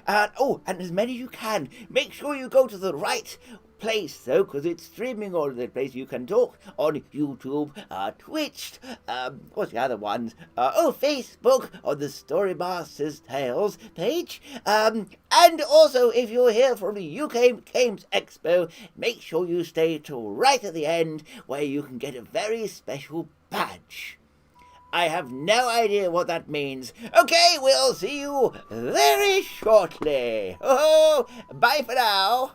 And as many as you can. Make sure you go to the right place though, because it's streaming all over the place. You can talk on YouTube, Twitch, what's the other ones? Facebook on the Storymaster's Tales page. And also if you're here from the UKGAMES EXPO, make sure you stay till right at the end where you can get a very special badge. I have no idea what that means. Okay, we'll see you very shortly. Oh, bye for now.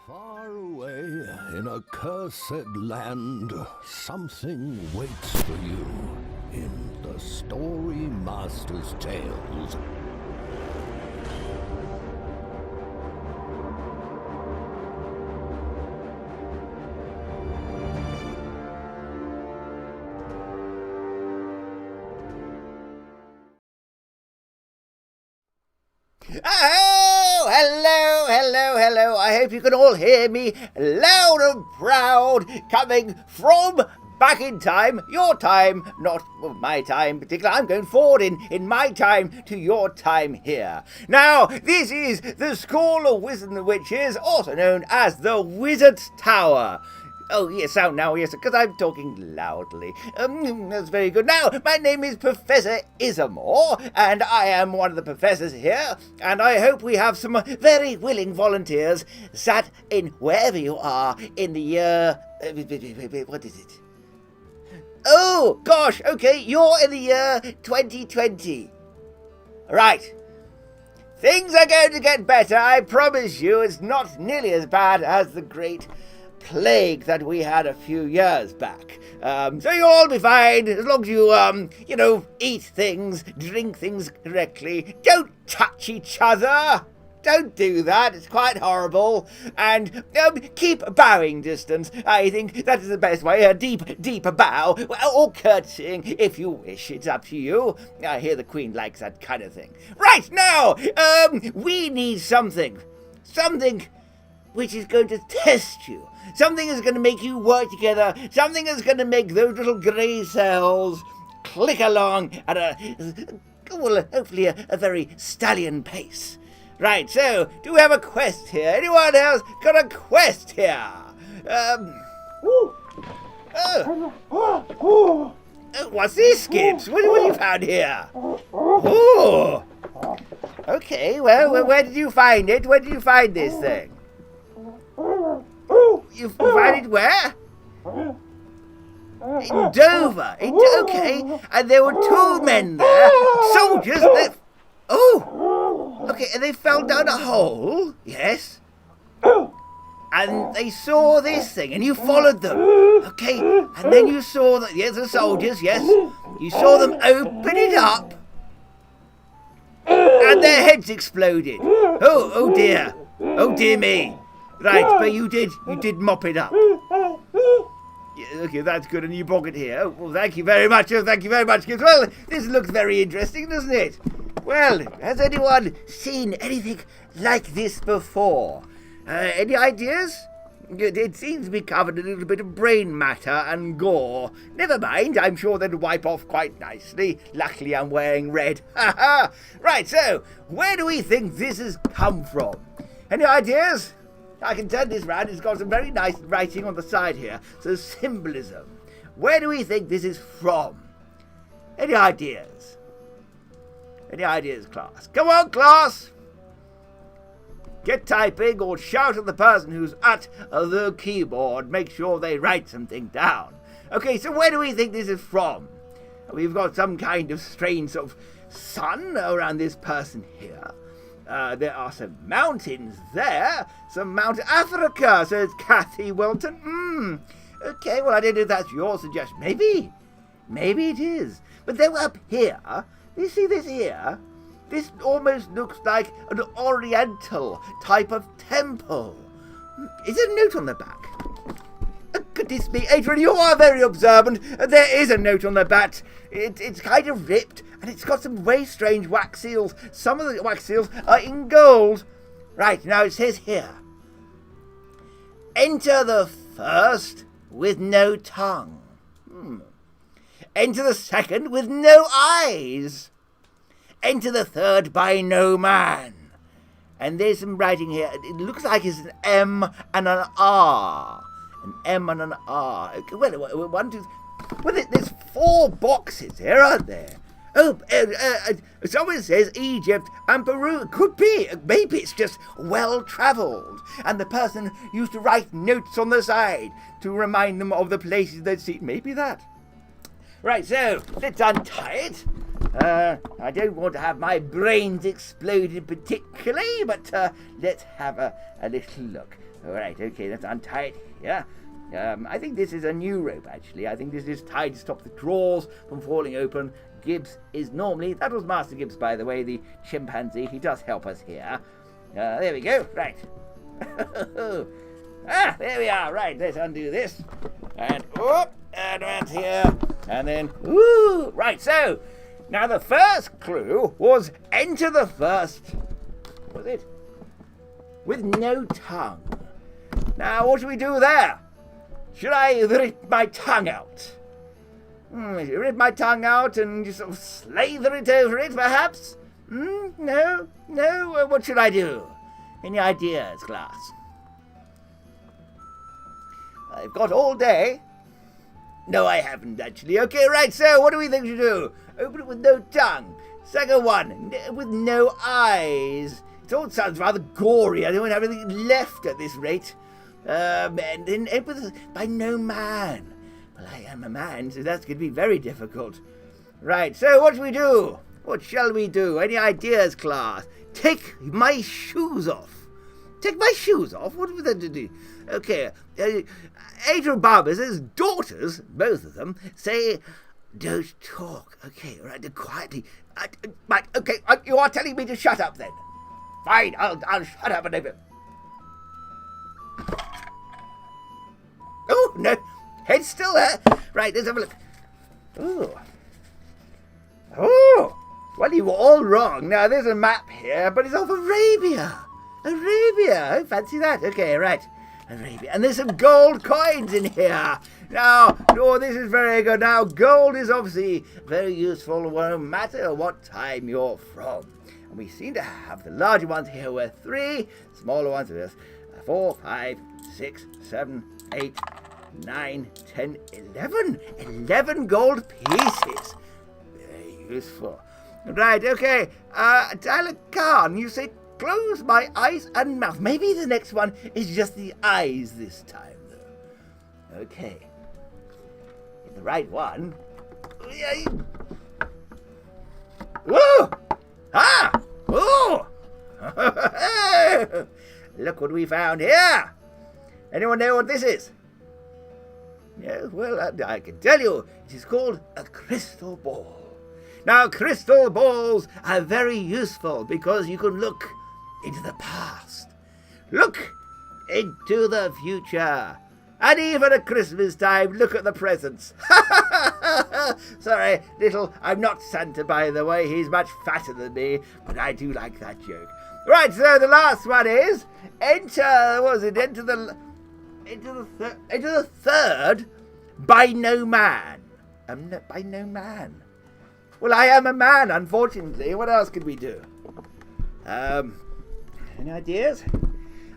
Far away in a cursed land, something waits for you in the Storymaster's tales. Oh, hello. I hope you can all hear me loud and proud, coming from back in time, your time, not my time particular. I'm going forward in my time to your time here. Now, this is the School of Wizards and Witches, also known as the Wizard's Tower. Oh, yes, because I'm talking loudly. That's very good. Now, my name is Professor Isamore, and I am one of the professors here, and I hope we have some very willing volunteers sat in wherever you are in the year... what is it? Oh, gosh, okay, you're in the year 2020. Right. Things are going to get better, I promise you. It's not nearly as bad as the Great Plague that we had a few years back. So you'll all be fine as long as you, eat things, drink things correctly. Don't touch each other. Don't do that. It's quite horrible. And keep bowing distance. I think that is the best way. A deep bow, or curtsying if you wish. It's up to you. I hear the Queen likes that kind of thing. Right, now, we need something. Something which is going to test you. Something is going to make you work together. Something is going to make those little grey cells click along at hopefully a very stallion pace. Right, so, do we have a quest here? Anyone else got a quest here? What's this, Skips? What have you found here? Oh! Okay, well, where did you find it? Where did you find this thing? You found it where? In Dover. Okay, and there were two men there, soldiers. Okay, and they fell down a hole. Yes. And they saw this thing, and you followed them. Okay, and then you saw that. Yes, the soldiers. Yes, you saw them open it up, and their heads exploded. Oh dear. Oh dear me. Right, but you did mop it up. Yeah, okay, that's good, and you brought it here. Oh, well, thank you very much. Well, this looks very interesting, doesn't it? Well, has anyone seen anything like this before? Any ideas? It seems to be covered in a little bit of brain matter and gore. Never mind, I'm sure they'd wipe off quite nicely. Luckily, I'm wearing red. Right, so, where do we think this has come from? Any ideas? I can turn this round. It's got some very nice writing on the side here. So symbolism. Where do we think this is from? Any ideas? Any ideas, class? Come on, class! Get typing or shout at the person who's at the keyboard. Make sure they write something down. Okay, so where do we think this is from? We've got some kind of strange sort of sun around this person here. There are some mountains there. Some Mount Africa, says Kathy Wilton. Okay, well, I don't know if that's your suggestion. Maybe it is. But then up here, you see this here? This almost looks like an oriental type of temple. Is there a note on the back? Goodness me, Adrian, you are very observant. There is a note on the back. It's kind of ripped, and it's got some very strange wax seals. Some of the wax seals are in gold. Right, now it says here, enter the first with no tongue. Enter the second with no eyes. Enter the third by no man. And there's some writing here. It looks like it's an M and an R. An M and an R. Okay, well, one, two... Well, there's 4 boxes here, aren't there? Oh, someone says Egypt and Peru. Could be. Maybe it's just well-travelled. And the person used to write notes on the side to remind them of the places they'd seen. Maybe that. Right, so, let's untie it. I don't want to have my brains exploded particularly, but let's have a little look. Alright, okay, let's untie it here. I think this is a new rope, actually. I think this is tied to stop the drawers from falling open. Gibbs is normally... That was Master Gibbs, by the way, the chimpanzee. He does help us here. There we go. Right. There we are. Right, let's undo this. And, around here. And then, right, so... Now, the first clue was enter the first... What was it? With no tongue. Now, what should we do there? Should I rip my tongue out? Rip my tongue out and just sort of slather it over it, perhaps? No? What should I do? Any ideas, class? I've got all day. No, I haven't, actually. Okay, right, so what do we think to do? Open it with no tongue. Second one, with no eyes. It all sounds rather gory. I don't have anything left at this rate. And then by no man. Well, I am a man, so that's going to be very difficult. Right, so what shall we do? What shall we do? Any ideas, class? Take my shoes off. Take my shoes off? What would that do? Okay, Adrian Barber's daughters, both of them, say, don't talk. Okay, right, quietly. Right, okay, you are telling me to shut up then. Fine, I'll shut up and open. Oh, no, head's still there. Right, let's have a look. Oh, well, you were all wrong. Now, there's a map here, but it's of Arabia. Arabia, oh, fancy that. Okay, right, Arabia. And there's some gold coins in here. Now, this is very good. Now, gold is obviously very useful no matter what time you're from. And we seem to have the larger ones here were 3, smaller ones are 4, 5, 6, 7, 8, 9, 10, 11. 11 gold pieces. Very useful. Right, okay. Tyler Khan, you say close my eyes and mouth. Maybe the next one is just the eyes this time, though. Okay. The right one. Whoa! Ah! Oh! Look what we found here. Anyone know what this is? Yeah, well, I can tell you, it is called a crystal ball. Now, crystal balls are very useful because you can look into the past, look into the future, and even at Christmas time, look at the presents. Sorry, I'm not Santa, by the way. He's much fatter than me, but I do like that joke. Right, so the last one is enter the third by no man. By no man. Well, I am a man, unfortunately. What else could we do? Any ideas?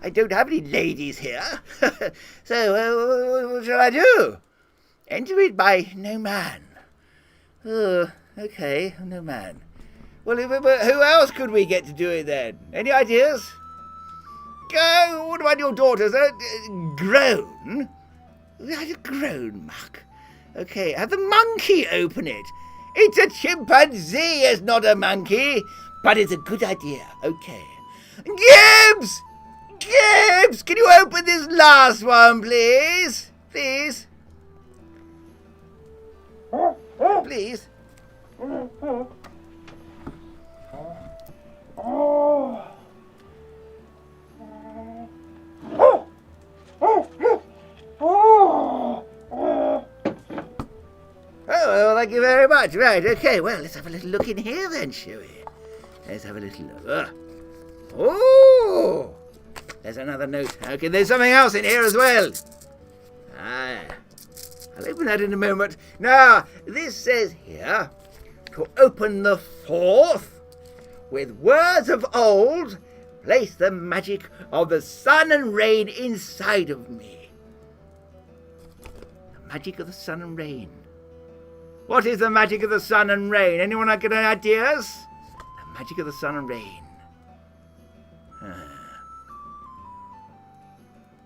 I don't have any ladies here. So, what shall I do? Enter it by no man. Oh, okay, no man. Well, who else could we get to do it then? Any ideas? Go, what about your daughters? Groan? Groan, Muck. Okay, have the monkey open it. It's a chimpanzee, it's not a monkey. But it's a good idea, okay. Gibbs! Gibbs, can you open this last one, please? Please? Please? Oh, thank you very much. Right, okay, well, let's have a little look in here then, shall we? Let's have a little look. Oh! There's another note. Okay, there's something else in here as well. I'll open that in a moment. Now, this says here, to open the fourth, with words of old, place the magic of the sun and rain inside of me. The magic of the sun and rain. What is the magic of the sun and rain? Anyone got any ideas? The magic of the sun and rain.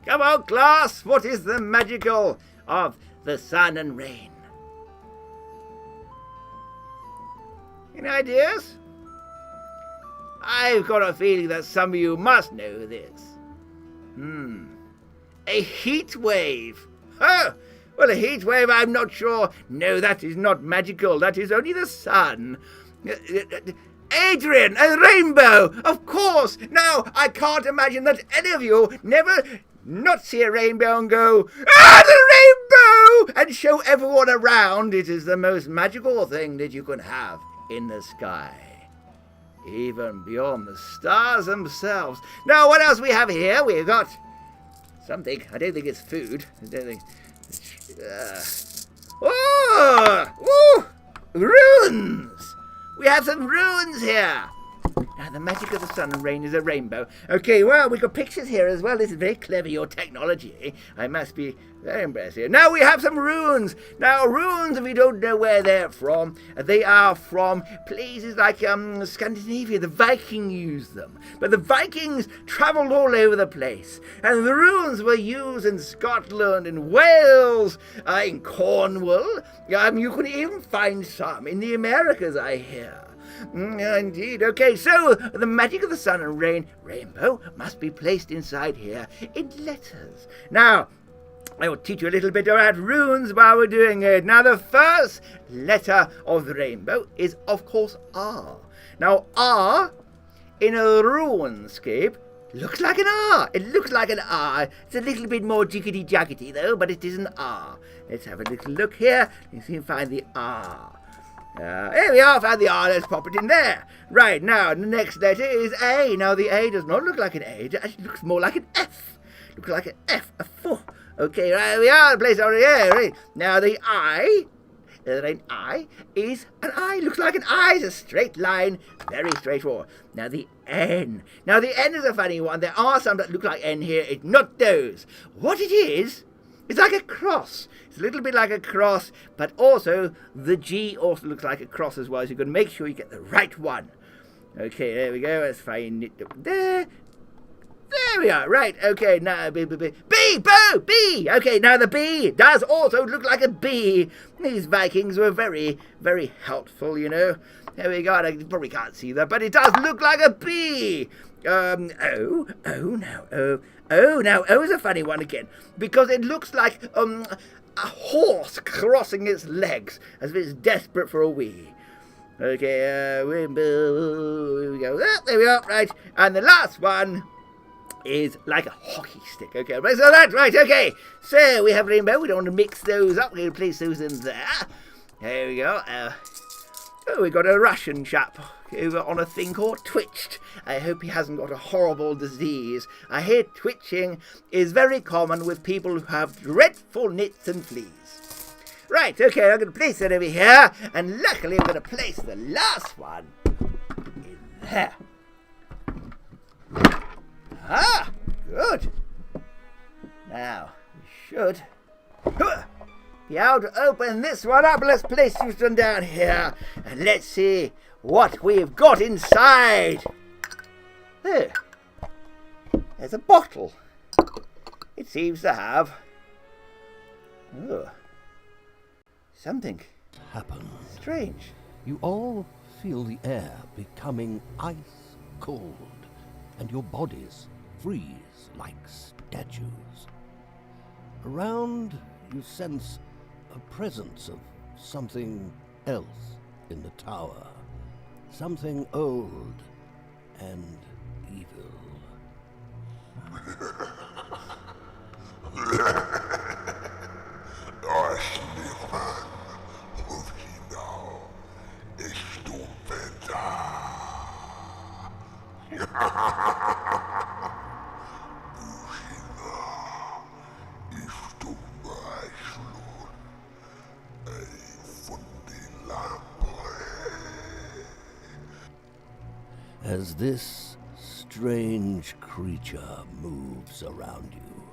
Come on, class. What is the magical of the sun and rain? Any ideas? I've got a feeling that some of you must know this. A heat wave. Oh, well, a heat wave, I'm not sure. No, that is not magical. That is only the sun. Adrian, a rainbow, of course. Now, I can't imagine that any of you never not see a rainbow and go, "Ah, the rainbow!" and show everyone around. It is the most magical thing that you can have in the sky, even beyond the stars themselves. Now, what else we have here? We've got something. I don't think it's food. I don't think. Runes! We have some runes here. Now, the magic of the sun and rain is a rainbow. Okay, well, we've got pictures here as well. This is very clever, your technology. I must be very impressed here. Now, we have some runes. Now, runes, if you don't know where they're from, they are from places like Scandinavia. The Vikings used them. But the Vikings travelled all over the place. And the runes were used in Scotland, in Wales, in Cornwall. You can even find some in the Americas, I hear. Indeed. Okay, so the magic of the sun and rainbow must be placed inside here in letters. Now, I will teach you a little bit about runes while we're doing it. Now, the first letter of the rainbow is, of course, R. Now, R, in a runescape, looks like an R. It looks like an R. It's a little bit more jiggity-jaggedy, though, but it is an R. Let's have a little look here. You see, find the R. Here we are, found the R, let's pop it in there. Right, now, the next letter is A. Now, the A does not look like an A, it actually looks more like an F. Looks like an F, a four. Okay, right, we are, place over here. Right. Now, the I, is an I. Looks like an I, it's a straight line, very straightforward. Now, the N. Now, the N is a funny one. There are some that look like N here. It's not those. What it is, it's like a cross. It's a little bit like a cross, but also the G also looks like a cross as well, so you've got to make sure you get the right one. Okay, there we go. Let's find it up there. There we are. Right, okay, now B. Okay, now the B does also look like a B. These Vikings were very, very helpful, you know. There we go. I probably can't see that, but it does look like a B. O now O is a funny one again, because it looks like a horse crossing its legs as if it's desperate for a wee. Okay, here we go. There we are, right. And the last one is like a hockey stick. Okay, right, so that, right, okay. So we have rainbow. We don't want to mix those up. We're going to place those in there. There we go. We got a Russian chap over on a thing called Twitched. I hope he hasn't got a horrible disease. I hear twitching is very common with people who have dreadful nits and fleas. Right, okay, I'm going to place it over here, and luckily I'm going to place the last one in there. Ah, good. Now, we should be able to open this one up. Let's place this one down here, and let's see what we've got inside. There. There's a bottle. It seems to have something Happens. strange. You all feel the air becoming ice cold, and your bodies freeze like statues. Around, you sense a presence of something else in the tower. Something old and evil. As this strange creature moves around you,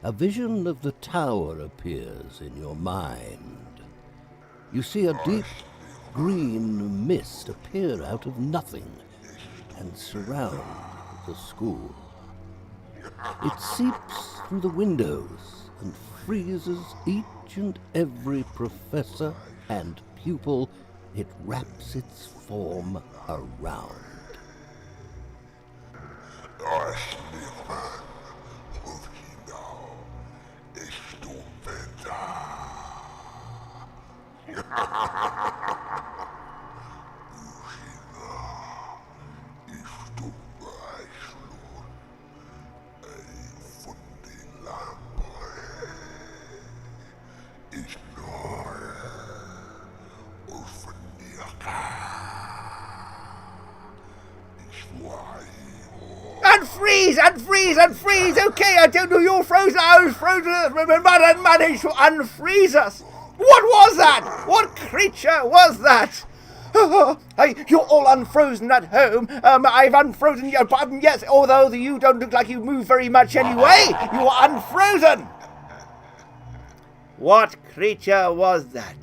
a vision of the tower appears in your mind. You see a deep green mist appear out of nothing and surround the school. It seeps through the windows and freezes each and every professor and pupil it wraps its form around. Unfreeze! Unfreeze! Unfreeze! Okay, I don't know you're frozen. I was frozen. Remember, and managed to unfreeze us. What was that? What creature was that? Hey, you're all unfrozen at home. I've unfrozen your button, yes, although you don't look like you move very much anyway. You are unfrozen. What creature was that?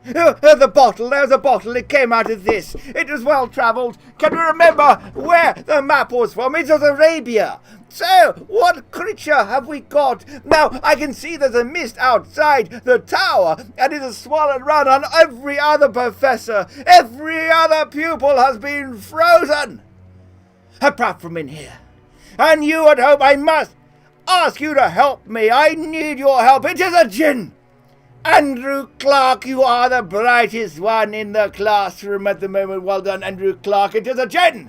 The bottle, there's a bottle, it came out of this. It was well travelled. Can you remember where the map was from? It was Arabia. So, what creature have we got? Now, I can see there's a mist outside the tower, and it has swallowed round on every other professor. Every other pupil has been frozen. Apart from in here. And you at home, I must ask you to help me. I need your help. It is a Jinn. Andrew Clark, you are the brightest one in the classroom at the moment. Well done, Andrew Clark. It is a Jinn,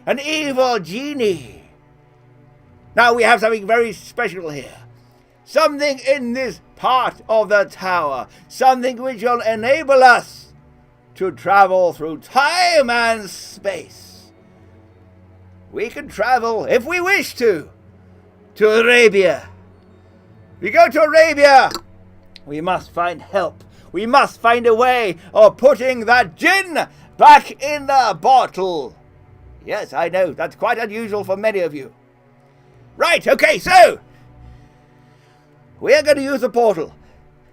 an evil genie. Now we have something very special here. Something in this part of the tower. Something which will enable us to travel through time and space. We can travel, if we wish to Arabia. We go to Arabia. We must find help. We must find a way of putting that Jinn back in the bottle. Yes, I know, that's quite unusual for many of you. Right, okay, so we are going to use the portal.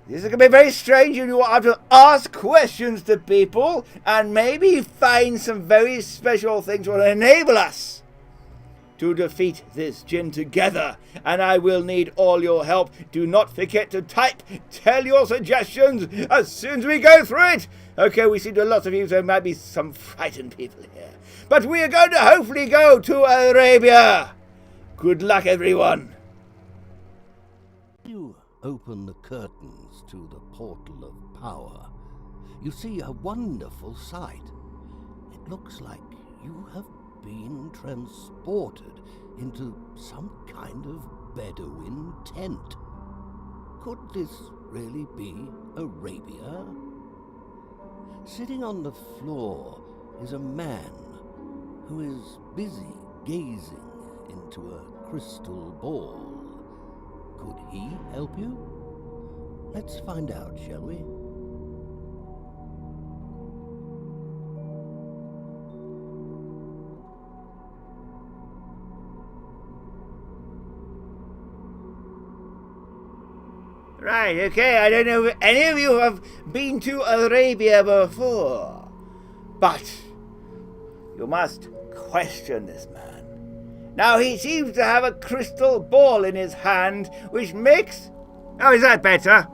This is going to be very strange, and you will have to ask questions to people and maybe find some very special things that will enable us to defeat this Jinn together, and I will need all your help. Do not forget to type, tell your suggestions as soon as we go through it. Okay, we seem to have lots of you, so there might be some frightened people here. But we are going to hopefully go to Arabia. Good luck, everyone. You open the curtains to the portal of power. You see a wonderful sight. It looks like you have been transported into some kind of Bedouin tent. Could this really be Arabia? Sitting on the floor is a man who is busy gazing into a crystal ball. Could he help you? Let's find out, shall we? Right, okay, I don't know if any of you have been to Arabia before, but you must question this man. Now, he seems to have a crystal ball in his hand, which makes... Oh, is that better?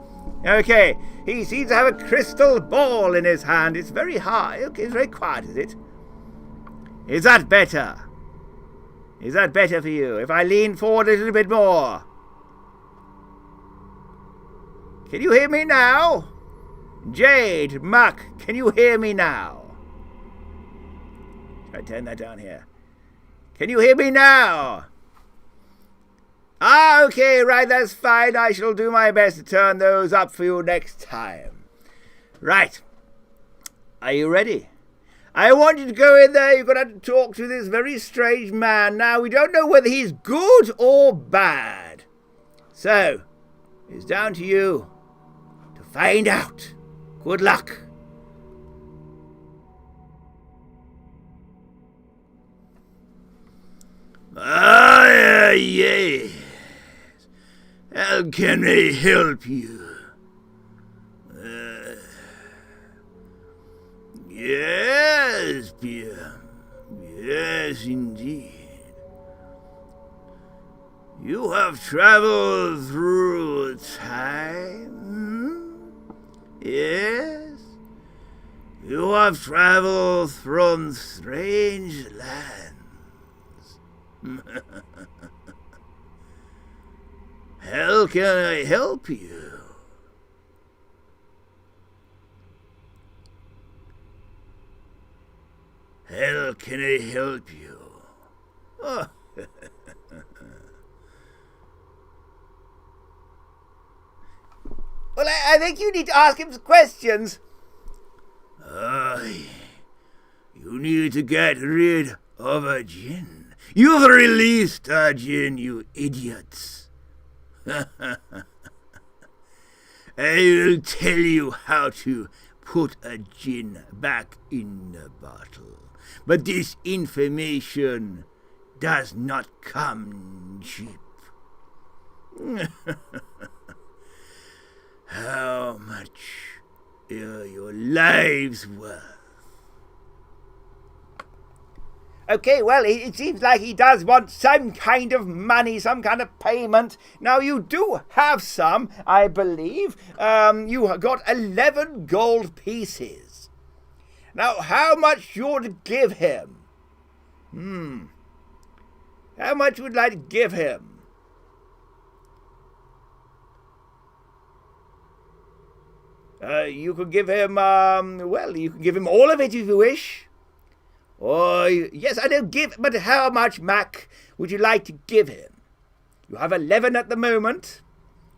Okay, he seems to have a crystal ball in his hand. It's very high. Okay, it's very quiet, is it? Is that better? Is that better for you? If I lean forward a little bit more... Can you hear me now? Jade, Muck, can you hear me now? Should I turn that down here? Can you hear me now? Ah, okay, right, that's fine. I shall do my best to turn those up for you next time. Right. Are you ready? I want you to go in there. You're going to have to talk to this very strange man. Now, we don't know whether he's good or bad. So, it's down to you. Find out. Good luck. Ah, yes. How can I help you? Yes, dear. Yes, indeed. You have traveled through time? Yes, you have traveled from strange lands. How can I help you? How can I help you? Oh. Well, I think you need to ask him some questions. Oh, yes. need to get rid of a Jinn. You've released a Jinn, you idiots. I will tell you how to put a Jinn back in the bottle. But this information does not come cheap. How much are your lives worth? Okay, well, it seems like he does want some kind of money, some kind of payment. Now, you do have some, I believe. You got 11 gold pieces. Now, how much you ought to give him? How much would you like to give him? You could give him, well, you can give him all of it if you wish. Or, yes, I know, but how much, Mac, would you like to give him? You have 11 at the moment.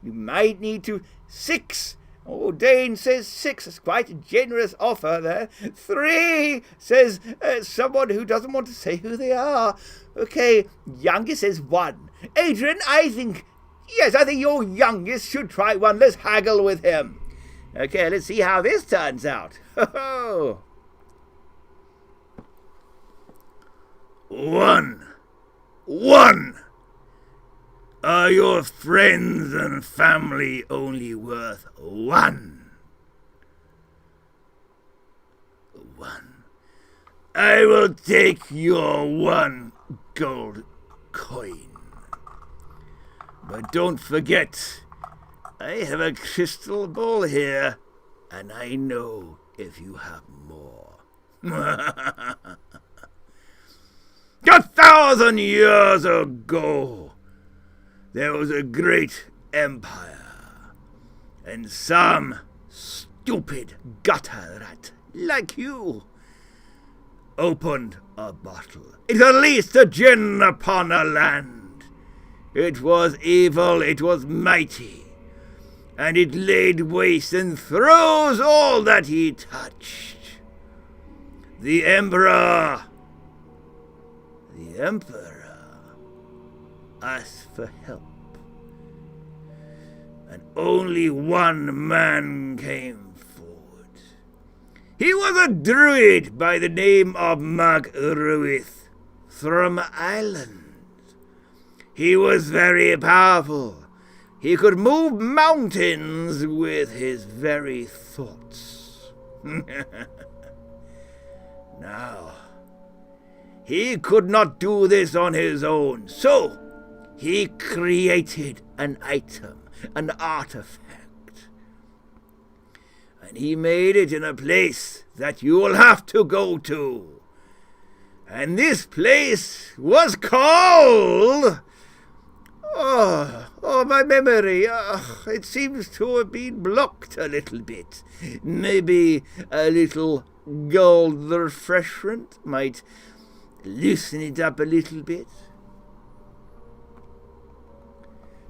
You might need to 6. Oh, Dane says 6. It's quite a generous offer there. 3, says someone who doesn't want to say who they are. Okay, youngest says 1. Adrian, I think your youngest should try 1. Let's haggle with him. Okay, let's see how this turns out. Ho-ho! 1. Are your friends and family only worth 1? 1. I will take your 1 gold coin. But don't forget, I have a crystal ball here, and I know if you have more. 1,000 years ago, there was a great empire, and some stupid gutter rat like you opened a bottle. It released a Jinn upon a land. It was evil, it was mighty, and it laid waste and throws all that he touched. The emperor asked for help, and only 1 man came forward. He was a druid by the name of Mag Ruith from Ireland. He was very powerful. He could move mountains with his very thoughts. Now, he could not do this on his own, so he created an item, an artifact. And he made it in a place that you will have to go to. And this place was called... Oh, my memory. It seems to have been blocked a little bit. Maybe a little gold refreshment might loosen it up a little bit.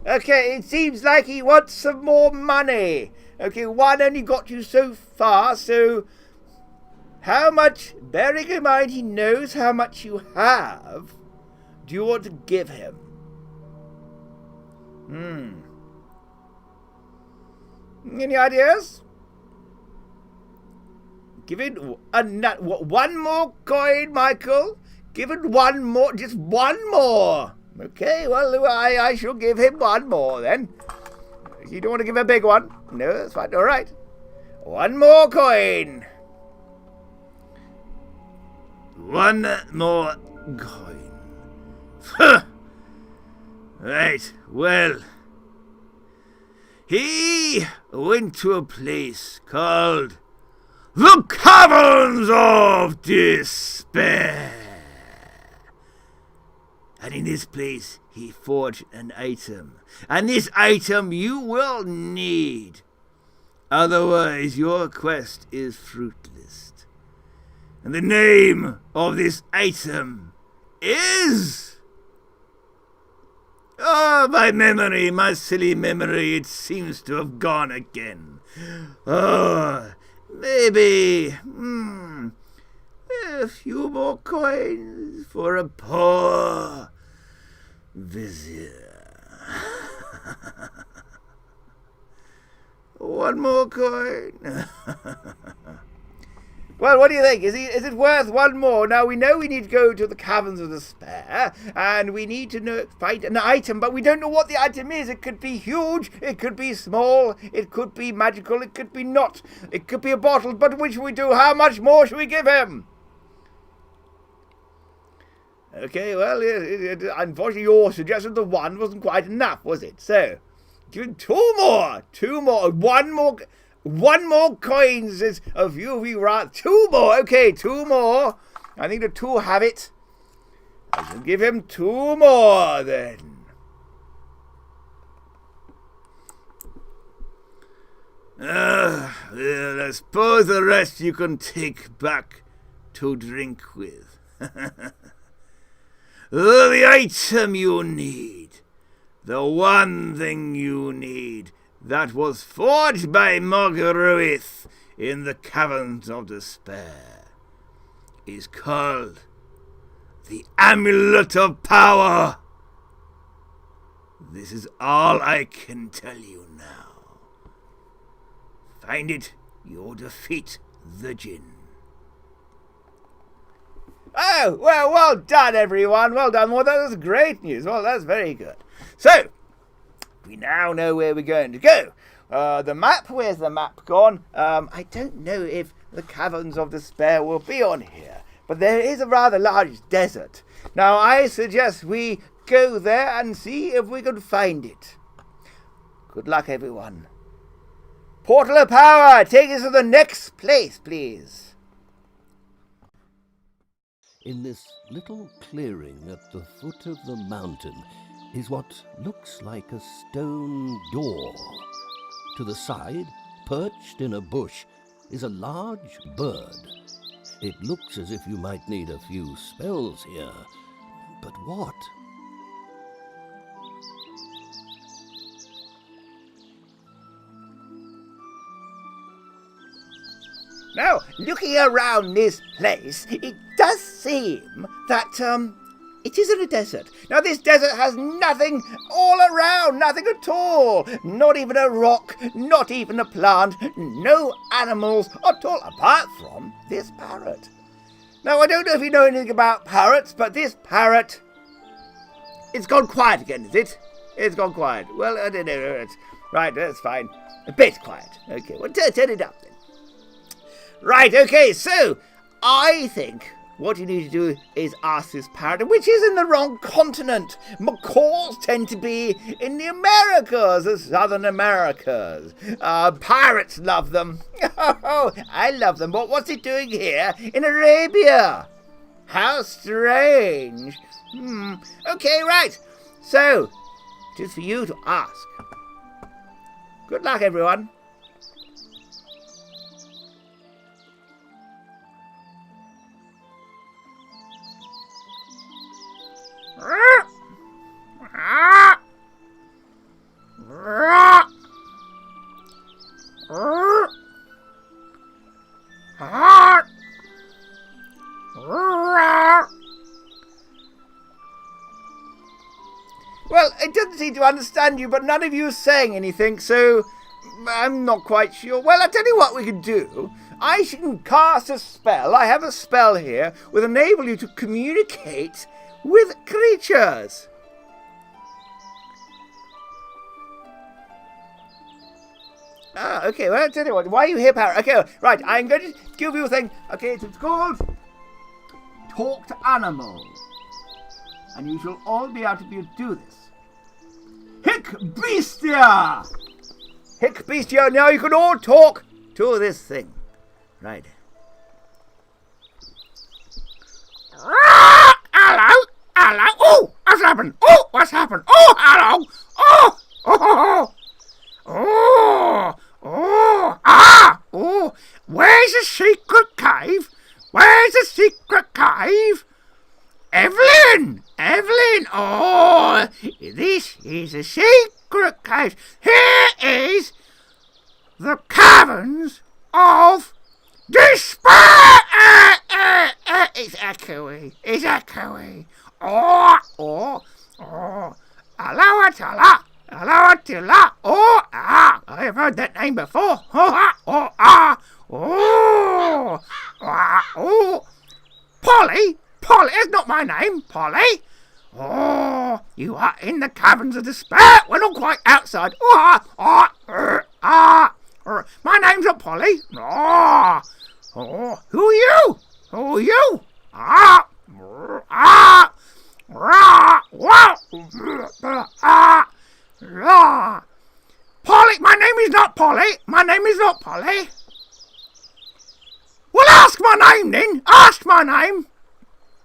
Okay, it seems like he wants some more money. Okay, 1 only got you so far, so how much, bearing in mind he knows how much you have, do you want to give him? Any ideas? Give it 1 more coin, Michael. Give it 1 more, just 1 more. Okay, well, I shall give him 1 more then. You don't want to give a big one? No, that's fine. All right. 1 more coin. 1 more coin. Right, well, he went to a place called the Caverns of Despair. And in this place, he forged an item. And this item you will need. Otherwise, your quest is fruitless. And the name of this item is... Oh, my memory, my silly memory, it seems to have gone again. Oh, maybe... A few more coins for a poor vizier. One more coin. Well, what do you think? Is it worth one more? Now, we know we need to go to the Caverns of Despair, and we need to find an item, but we don't know what the item is. It could be huge, it could be small, it could be magical, it could be not. It could be a bottle, but which should we do? How much more should we give him? Okay, well, unfortunately, your suggestion of one wasn't quite enough, was it? So, give him two more, one more coins is of UV rat. Two more. Okay, two more. I think the two have it. I shall give him two more then. Well, I suppose the rest you can take back to drink with. The item you need. The one thing you need. That was forged by Margaruith in the Caverns of Despair, is called the Amulet of Power. This is all I can tell you now. Find it, you'll defeat the Jinn. Oh, well done, everyone. Well done. Well, that was great news. Well, that's very good. So, we now know where we're going to go. The map, where's the map gone? I don't know if the Caverns of Despair will be on here, but there is a rather large desert. Now, I suggest we go there and see if we can find it. Good luck, everyone. Portal of Power, take us to the next place, please. In this little clearing at the foot of the mountain is what looks like a stone door. To the side, perched in a bush, is a large bird. It looks as if you might need a few spells here. But what? Now, looking around this place, it does seem that, it isn't a desert. Now, this desert has nothing all around, nothing at all. Not even a rock, not even a plant, no animals at all, apart from this parrot. Now, I don't know if you know anything about parrots, but this parrot, it's gone quiet again, is it? It's gone quiet. Well, I don't know. Right, that's fine. A bit quiet. Okay, well, turn it up then. Right, okay, so I think what you need to do is ask this parrot, which is in the wrong continent. Macaws tend to be in the Americas, the Southern Americas. Pirates love them. Oh, I love them. But what's it doing here in Arabia? How strange. Okay, right. So, it is for you to ask. Good luck, everyone. Well, it doesn't seem to understand you, but none of you is saying anything, so I'm not quite sure. Well, I'll tell you what we can do. I can cast a spell. I have a spell here that will enable you to communicate with creatures. Ah, okay, well, I'll tell you what. Why are you here, parrot? Okay, right, I'm going to give you a thing. Okay, it's called Talk to Animals. And you shall all be able to do this. Hic Bestia! Hic Bestia, now you can all talk to this thing. Right. Hello! Hello! Oh, what's happened? Oh, what's happened? Oh, hello! Oh! Oh! Oh! Oh! Ah! Oh! Where's the secret cave? Where's the secret cave? Evelyn! Evelyn! Oh! This is a secret cave. Here is the Caverns of Despair! echoey. It's echoey. Oh, oh, oh. Hello, Attila. Hello, Attila. Oh, ah. I've heard that name before. Oh, ah, oh, ah. Oh, ah, oh. Polly. Polly. It's not my name, Polly. Oh, you are in the caverns of despair. We're not quite outside. My name's not Polly. Who are you? Who are you? Polly, my name is not Polly. My name is not Polly. Well, ask my name then. Ask my name.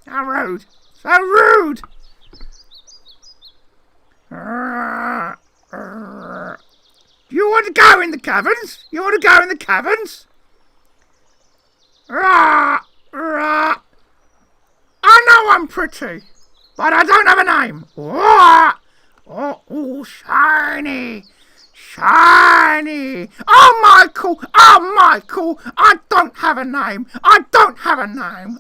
How rude. So rude. Do you want to go in the caverns? You want to go in the caverns? I know I'm pretty, but I don't have a name. Oh, shiny. Shiny. Oh, Michael. Oh, Michael. I don't have a name. I don't have a name.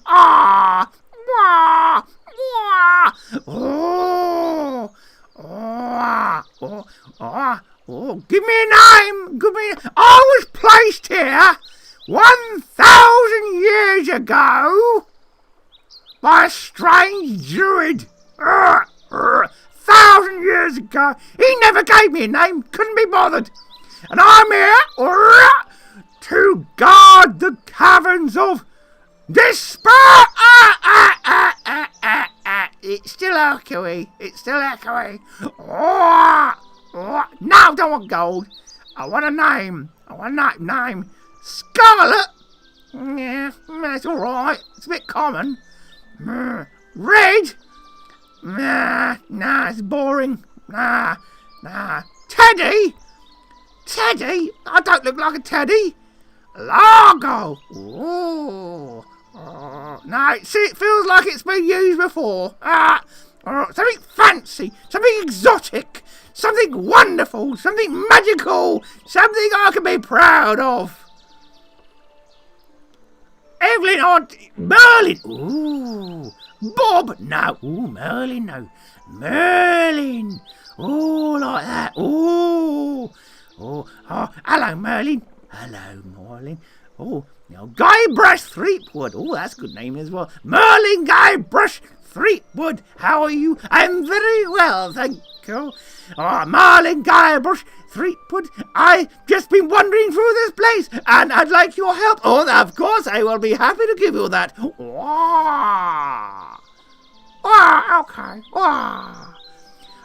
Give me a name. I was placed here 1,000 years ago by a strange druid. 1,000 years ago. He never gave me a name. Couldn't be bothered. And I'm here to guard the caverns of despair. It's still echoey. It's still echoey. No, I don't want gold. I want a name. I want a name. Scarlet. Yeah, that's all right. It's a bit common. Red. Nah, it's boring. Nah. Teddy. I don't look like a teddy. Largo. Ooh. No, see, it feels like it's been used before. Something fancy, something exotic, something wonderful, something magical, something I can be proud of. Evelyn, Merlin. Ooh. Bob. No. Ooh, Merlin, no. Merlin. Ooh, like that. Ooh. Hello, Merlin. Hello, Merlin. Oh, Guybrush Threepwood. Oh, that's a good name as well. Merlin Guybrush Threepwood. How are you? I'm very well, thank you. Merlin Guybrush Threepwood. I've just been wandering through this place, and I'd like your help. Oh, of course, I will be happy to give you that. Okay.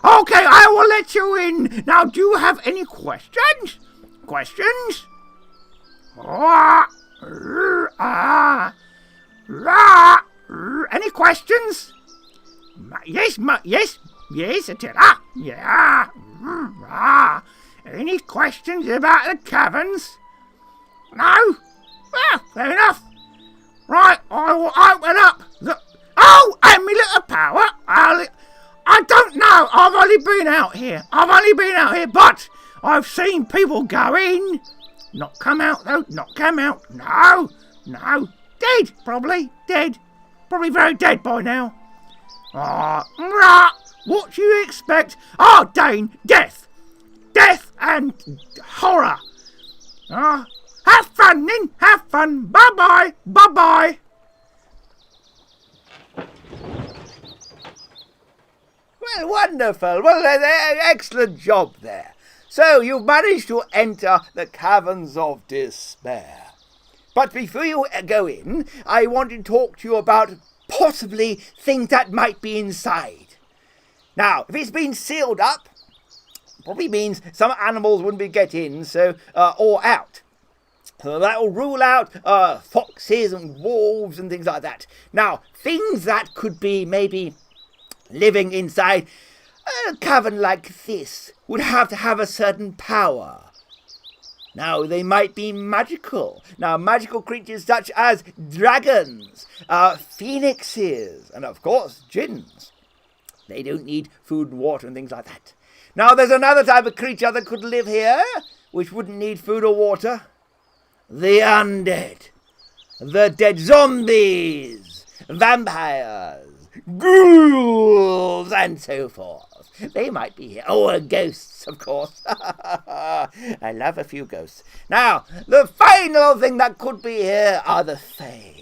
Okay, I will let you in. Now, do you have any questions? Any questions? Yes, Attila. Yeah. Any questions about the caverns? No? Well, fair enough. Right, I will open up the... Oh, amulet of power. I don't know. I've only been out here, but I've seen people go in. Not come out, though. Not come out. No. Dead, probably. Dead. Probably very dead by now. What do you expect? Dane, death. Death and horror. Have fun, then. Have fun. Bye-bye. Bye-bye. Well, wonderful. Well, excellent job there. So you've managed to enter the caverns of despair. But before you go in, I want to talk to you about possibly things that might be inside. Now, if it's been sealed up, probably means some animals wouldn't be get in, or out. So that will rule out foxes and wolves and things like that. Now, things that could be maybe living inside a cavern like this would have to have a certain power. Now, they might be magical. Now, magical creatures such as dragons, phoenixes, and of course, jinns. They don't need food and water and things like that. Now, there's another type of creature that could live here, which wouldn't need food or water. The undead. The dead zombies. vampires, ghouls, and so forth. They might be here. Oh, ghosts, of course. I love a few ghosts. Now, the final thing that could be here are the Fae.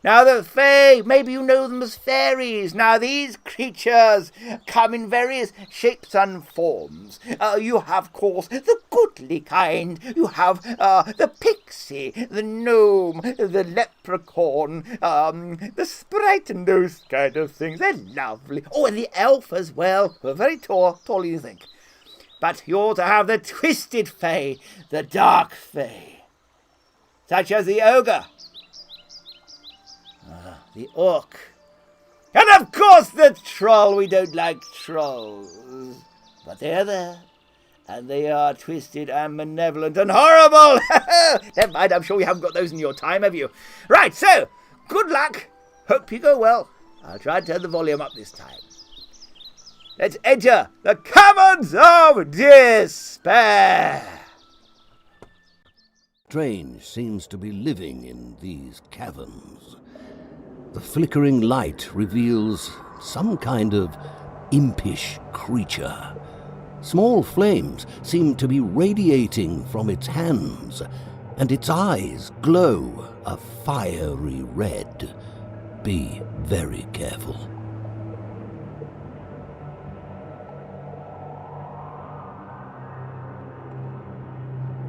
Now, the Fae, maybe you know them as fairies. Now, these creatures come in various shapes and forms. You have, of course, the goodly kind. You have the pixie, the gnome, the leprechaun, the sprite, and those kind of things. They're lovely. Oh, and the elf as well. They're very tall, taller you think. But you also have the twisted Fae, the dark Fae, such as the ogre, the orc, and of course the troll. We don't like trolls, but they're there, and they are twisted and malevolent and horrible. Never mind, I'm sure you haven't got those in your time, have you? Right, so, good luck. Hope you go well. I'll try and turn the volume up this time. Let's enter the caverns of despair. Strange seems to be living in these caverns. The flickering light reveals some kind of impish creature. Small flames seem to be radiating from its hands, and its eyes glow a fiery red. Be very careful.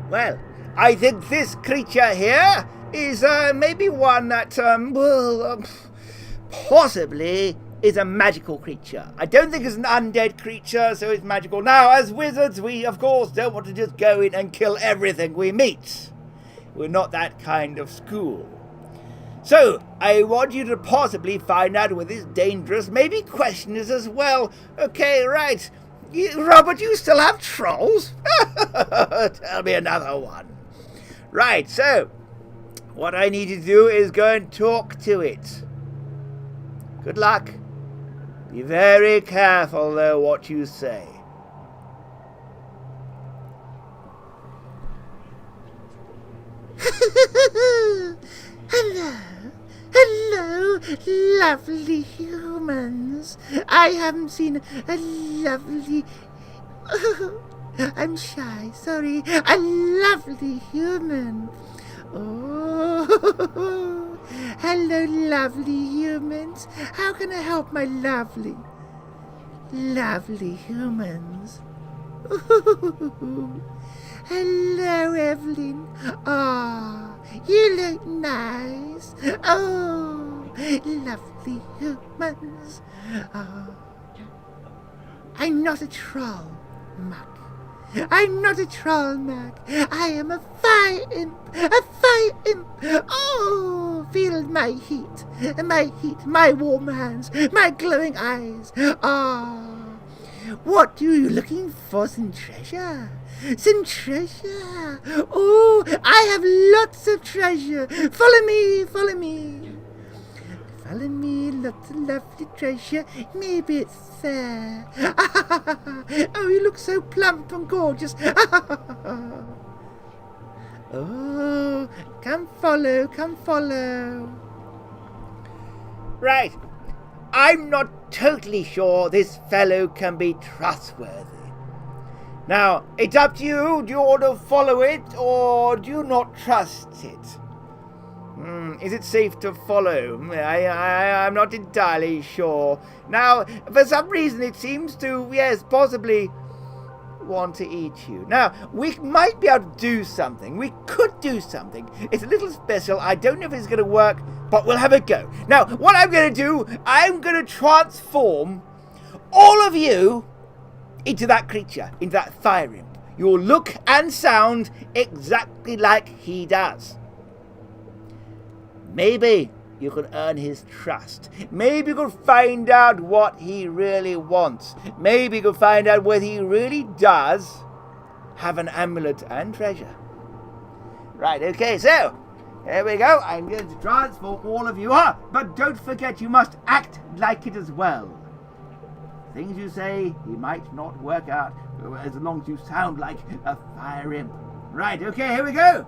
Well, I think this creature here is maybe one that, possibly is a magical creature. I don't think it's an undead creature, so it's magical. Now, as wizards, we, of course, don't want to just go in and kill everything we meet. We're not that kind of school. So, I want you to possibly find out whether it's dangerous, maybe question it as well. Okay, right. Robert, you still have trolls? Tell me another one. Right, so, what I need to do is go and talk to it. Good luck. Be very careful, though, what you say. Hello, lovely humans. I haven't seen a lovely... I'm shy, sorry. A lovely human. Oh, hello, lovely humans. How can I help my lovely humans? Hello, Evelyn. Ah, you look nice. Oh, lovely humans. Oh. I'm not a troll, Mac. I'm not a troll, Mac. I am a fire imp. A fire imp. Oh, feel my heat, my warm hands, my glowing eyes. Ah, what are you looking for? Some treasure? Some treasure? Oh, I have lots of treasure. Follow me, follow me. Follow me, lots of lovely treasure. Maybe it's there. Oh, you look so plump and gorgeous. Oh, come follow, come follow. Right. I'm not totally sure this fellow can be trustworthy. Now, it's up to you. Do you want to follow it, or do you not trust it? Is it safe to follow? I'm not entirely sure. Now, for some reason, it seems to, yes, possibly want to eat you. Now, we might be able to do something. We could do something. It's a little special. I don't know if it's going to work, but we'll have a go. Now, what I'm going to do, I'm going to transform all of you into that creature, into that fire imp. You'll look and sound exactly like he does. Maybe you can earn his trust. Maybe you can find out what he really wants. Maybe you can find out whether he really does have an amulet and treasure. Right, okay, so here we go. I'm going to transform all of you. But don't forget, you must act like it as well. Things you say, he might not work out as long as you sound like a fire imp. Right, okay, here we go.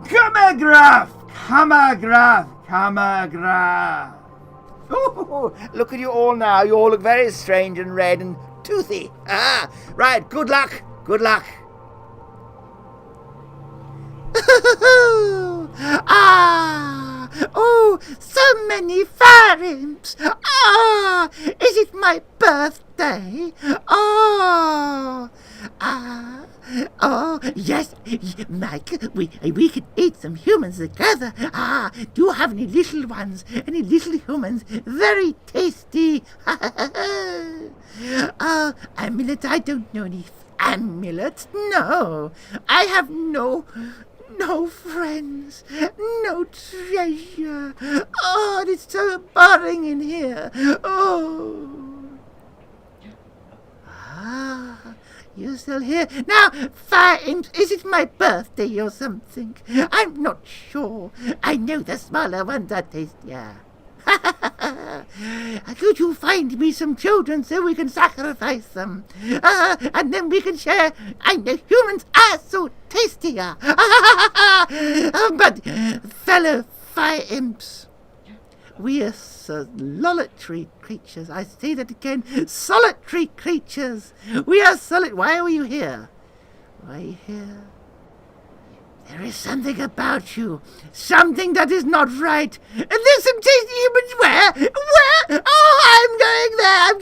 Come here, Graf! Camagra. Ooh, look at you all now. You all look very strange and red and toothy. Ah, right. Good luck. Good luck. So many fire imps. Is it my birthday? Yes, Mike, we could eat some humans together. Do you have any little ones? Any little humans? Very tasty. Amulet, I don't know any amulets. No, I have no friends, no treasure. It's so boring in here. You're still here. Now, fire imps, is it my birthday or something? I'm not sure. I know the smaller ones are tastier. Could you find me some children so we can sacrifice them? And then we can share. I know humans are so tastier. But fellow fire imps, we are solitary creatures. I say that again. Solitary creatures. We are solitary. Why are you here? Why are you here? There is something about you. Something that is not right. And there's some tasty humans. Where? I'm going there.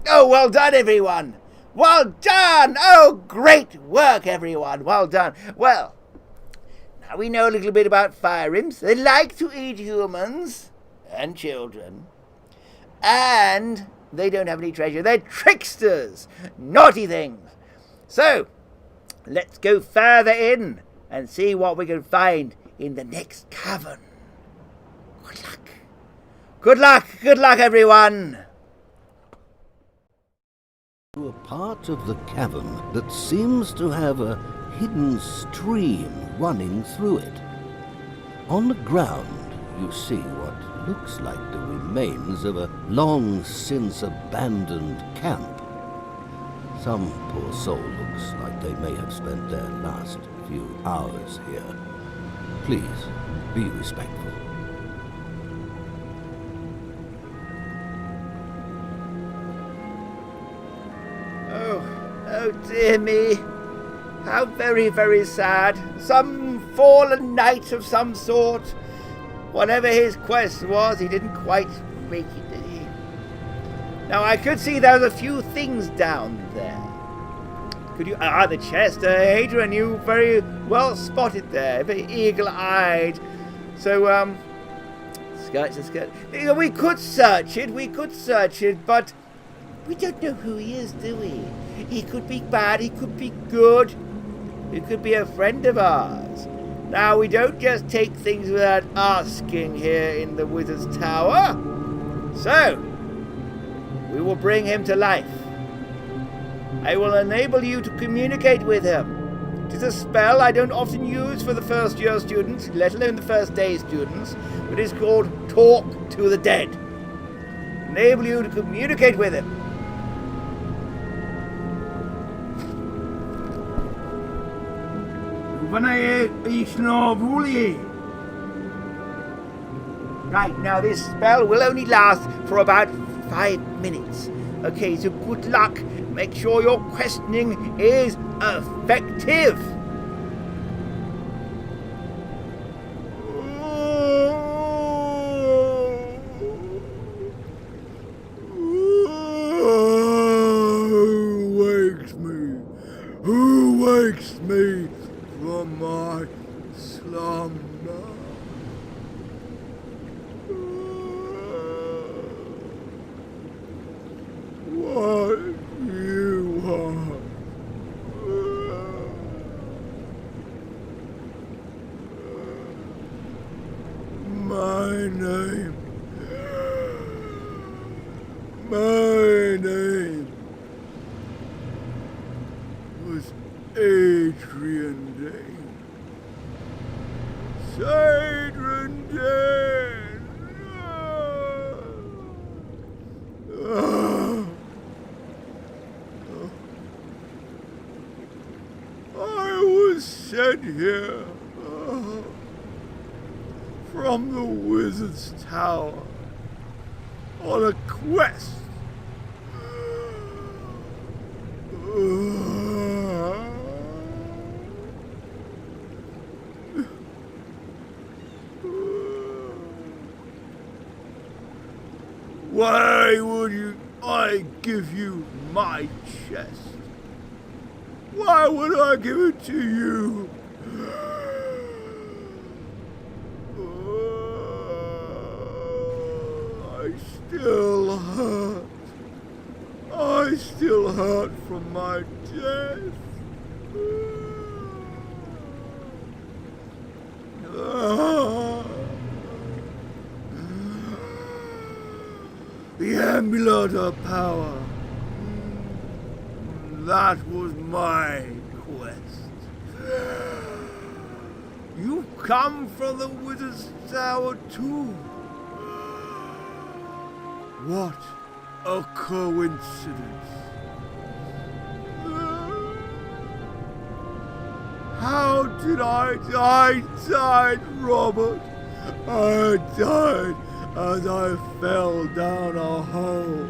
Oh, well done, everyone. Well done. Oh, great work, everyone. Well done. Well, now we know a little bit about fire imps. They like to eat humans and children. And they don't have any treasure. They're tricksters. Naughty things. So, let's go further in and see what we can find in the next cavern. Good luck. Good luck. Good luck, everyone. To a part of the cavern that seems to have a hidden stream running through it. On the ground, you see what looks like the remains of a long-since abandoned camp. Some poor soul looks like they may have spent their last few hours here. Please, be respectful. Oh dear me. How very, very sad. Some fallen knight of some sort. Whatever his quest was, he didn't quite make it, did he? Now, I could see there was a few things down there. Could you... the chest. Adrian, you very well spotted there. Very eagle-eyed. So, skirt to skirt. We could search it, but we don't know who he is, do we? He could be bad, he could be good. He could be a friend of ours. Now, we don't just take things without asking here in the Wizard's Tower. So, we will bring him to life. I will enable you to communicate with him. It is a spell I don't often use for the first-year students, let alone the first-day students, but it is called Talk to the Dead. Enable you to communicate with him. Right, now this spell will only last for about 5 minutes. Okay, so good luck. Make sure your questioning is effective. Who wakes me from my slumber? What you are? My name was Adrian Dane. Adrian Dane. I was sent here from the wizard's tower on a quest. Why would I give you my chest? Why would I give it to you? I still hurt from my death. The amulet of power. That was my quest. You've come from the wizard's tower too. What a coincidence. How did I die? I died, Robert. I died as I fell down a hole.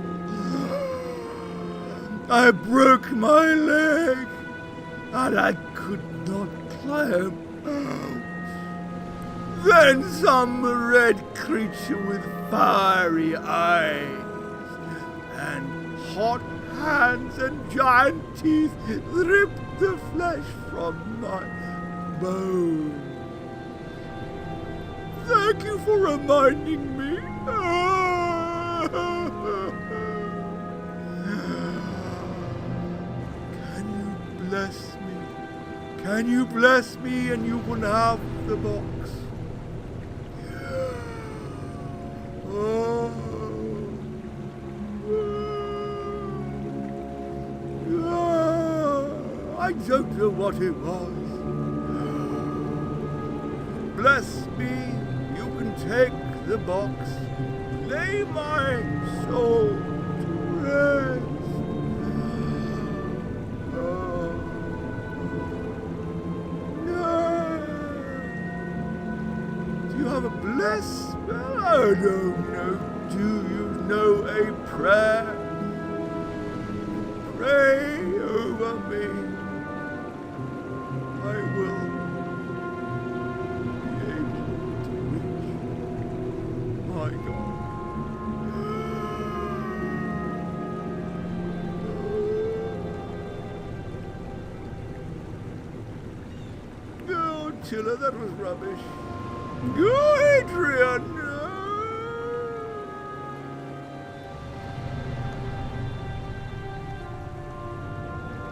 I broke my leg and I could not climb out. Then some red creature with fiery eyes and hot hands and giant teeth ripped the flesh from my bones. Thank you for reminding me. Can you bless me? Can you bless me and you can have the box? I don't know what it was. Bless me, you can take the box. Lay my soul to rest. Do you have a bless spell? I don't know. Do you know a prayer? Pray over me. I will be able to reach my God. No, Tilla, that was rubbish. Go, Adrian!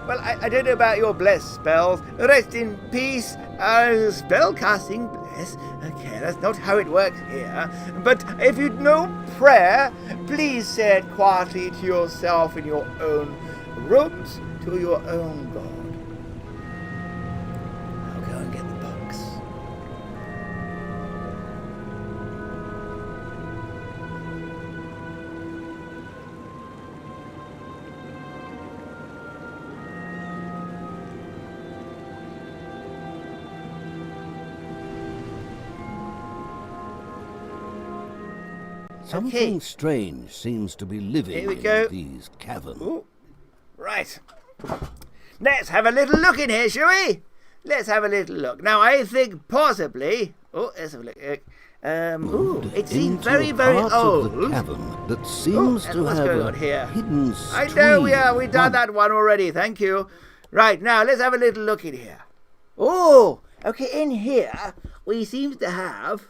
Well, I don't know about your bless spells. Rest in peace. Spell casting bless. Okay, that's not how it works here. But if you know prayer, please say it quietly to yourself in your own rooms, to your own God. I'll go and get the box. Something strange seems to be living Here we in go. these caverns. Ooh. Right. Let's have a little look in here, shall we? Let's have a little look. Now, I think possibly... Oh, let's have a look. It seems very, very Of the old. cavern that seems and to what's have going a on here? hidden I stream. know, we've done that one already. Thank you. Right, now, let's have a little look in here. Oh, okay, in here, we seem to have...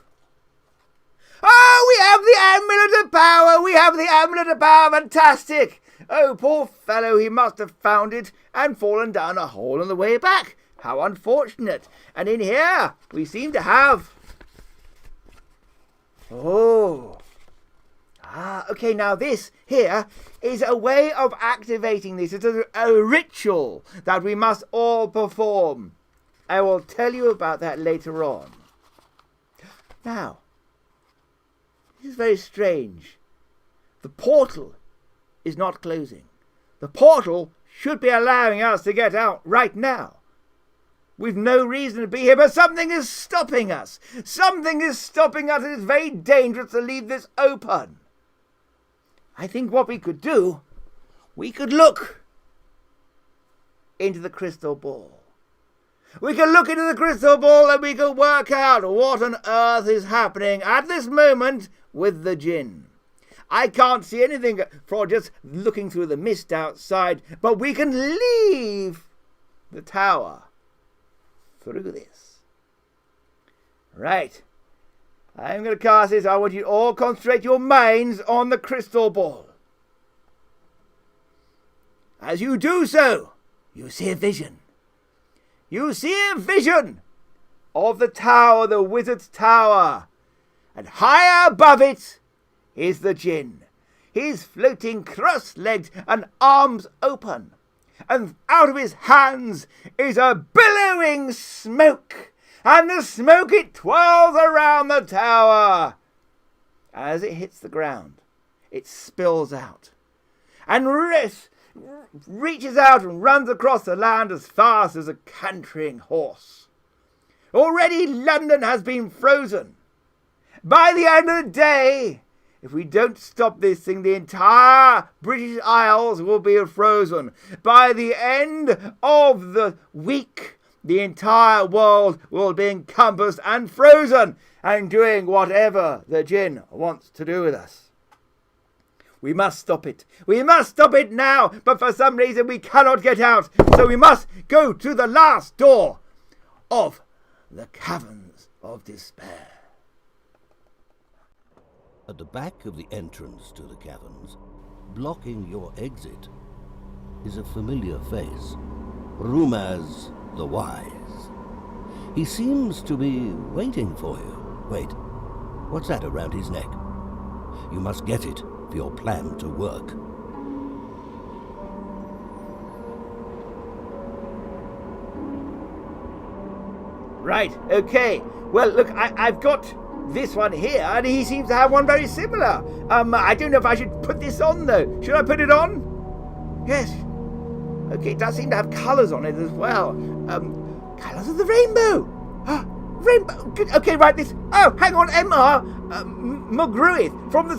Oh, we have the amulet of power! We have the amulet of power! Fantastic! Oh, poor fellow, he must have found it and fallen down a hole on the way back. How unfortunate. And in here, we seem to have... Oh. Okay, now this here is a way of activating this. It's a ritual that we must all perform. I will tell you about that later on. Now, this is very strange. The portal is not closing. The portal should be allowing us to get out right now. We've no reason to be here, but something is stopping us. Something is stopping us, and it's very dangerous to leave this open. I think what we could do, we could look into the crystal ball. We can look into the crystal ball and we can work out what on earth is happening at this moment with the Jinn. I can't see anything from just looking through the mist outside, but we can leave the tower through this. Right. I'm going to cast this. I want you to all concentrate your minds on the crystal ball. As you do so, you see a vision. You see a vision of the tower, the wizard's tower. And high above it is the Jinn. He's floating cross-legged and arms open. And out of his hands is a billowing smoke. And the smoke, it twirls around the tower. As it hits the ground, it spills out. And reaches out and runs across the land as fast as a cantering horse. Already London has been frozen. By the end of the day, if we don't stop this thing, the entire British Isles will be frozen. By the end of the week, the entire world will be encompassed and frozen and doing whatever the Jinn wants to do with us. We must stop it. We must stop it now, but for some reason we cannot get out. So we must go to the last door of the Caverns of Despair. At the back of the entrance to the caverns, blocking your exit, is a familiar face, Rumaz the Wise. He seems to be waiting for you. Wait, what's that around his neck? You must get it for your plan to work. Right, okay. Well, look, I've got this one here, and he seems to have one very similar. I don't know if I should put this on, though. Should I put it on? Yes. Okay, it does seem to have colours on it as well. Colours of the rainbow. Rainbow. Good. Okay, right, this. Oh, hang on, M.R. McGruith from the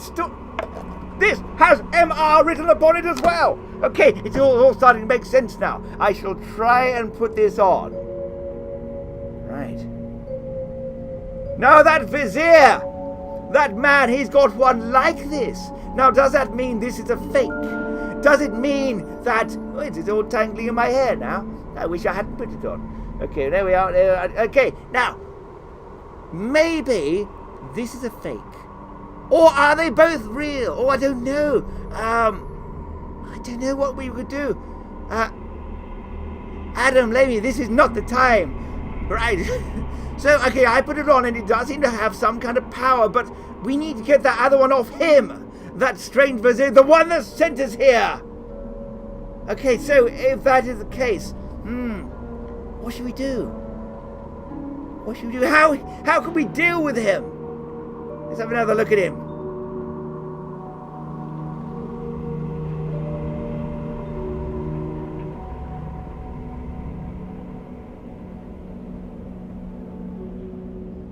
This has M.R. written upon it as well. Okay, it's all starting to make sense now. I shall try and put this on. Right. Now that vizier, that man, he's got one like this. Now, does that mean this is a fake? Does it mean that... Oh, it's all tangling in my hair now. I wish I hadn't put it on. Okay, there we are. Okay, now, maybe this is a fake. Or are they both real? Oh, I don't know. I don't know what we could do. Adam, Lemmy, this is not the time. Right. So, okay, I put it on and it does seem to have some kind of power, but we need to get that other one off him. That strange vizier, the one that sent us here. Okay, so if that is the case, what should we do? What should we do? How can we deal with him? Let's have another look at him.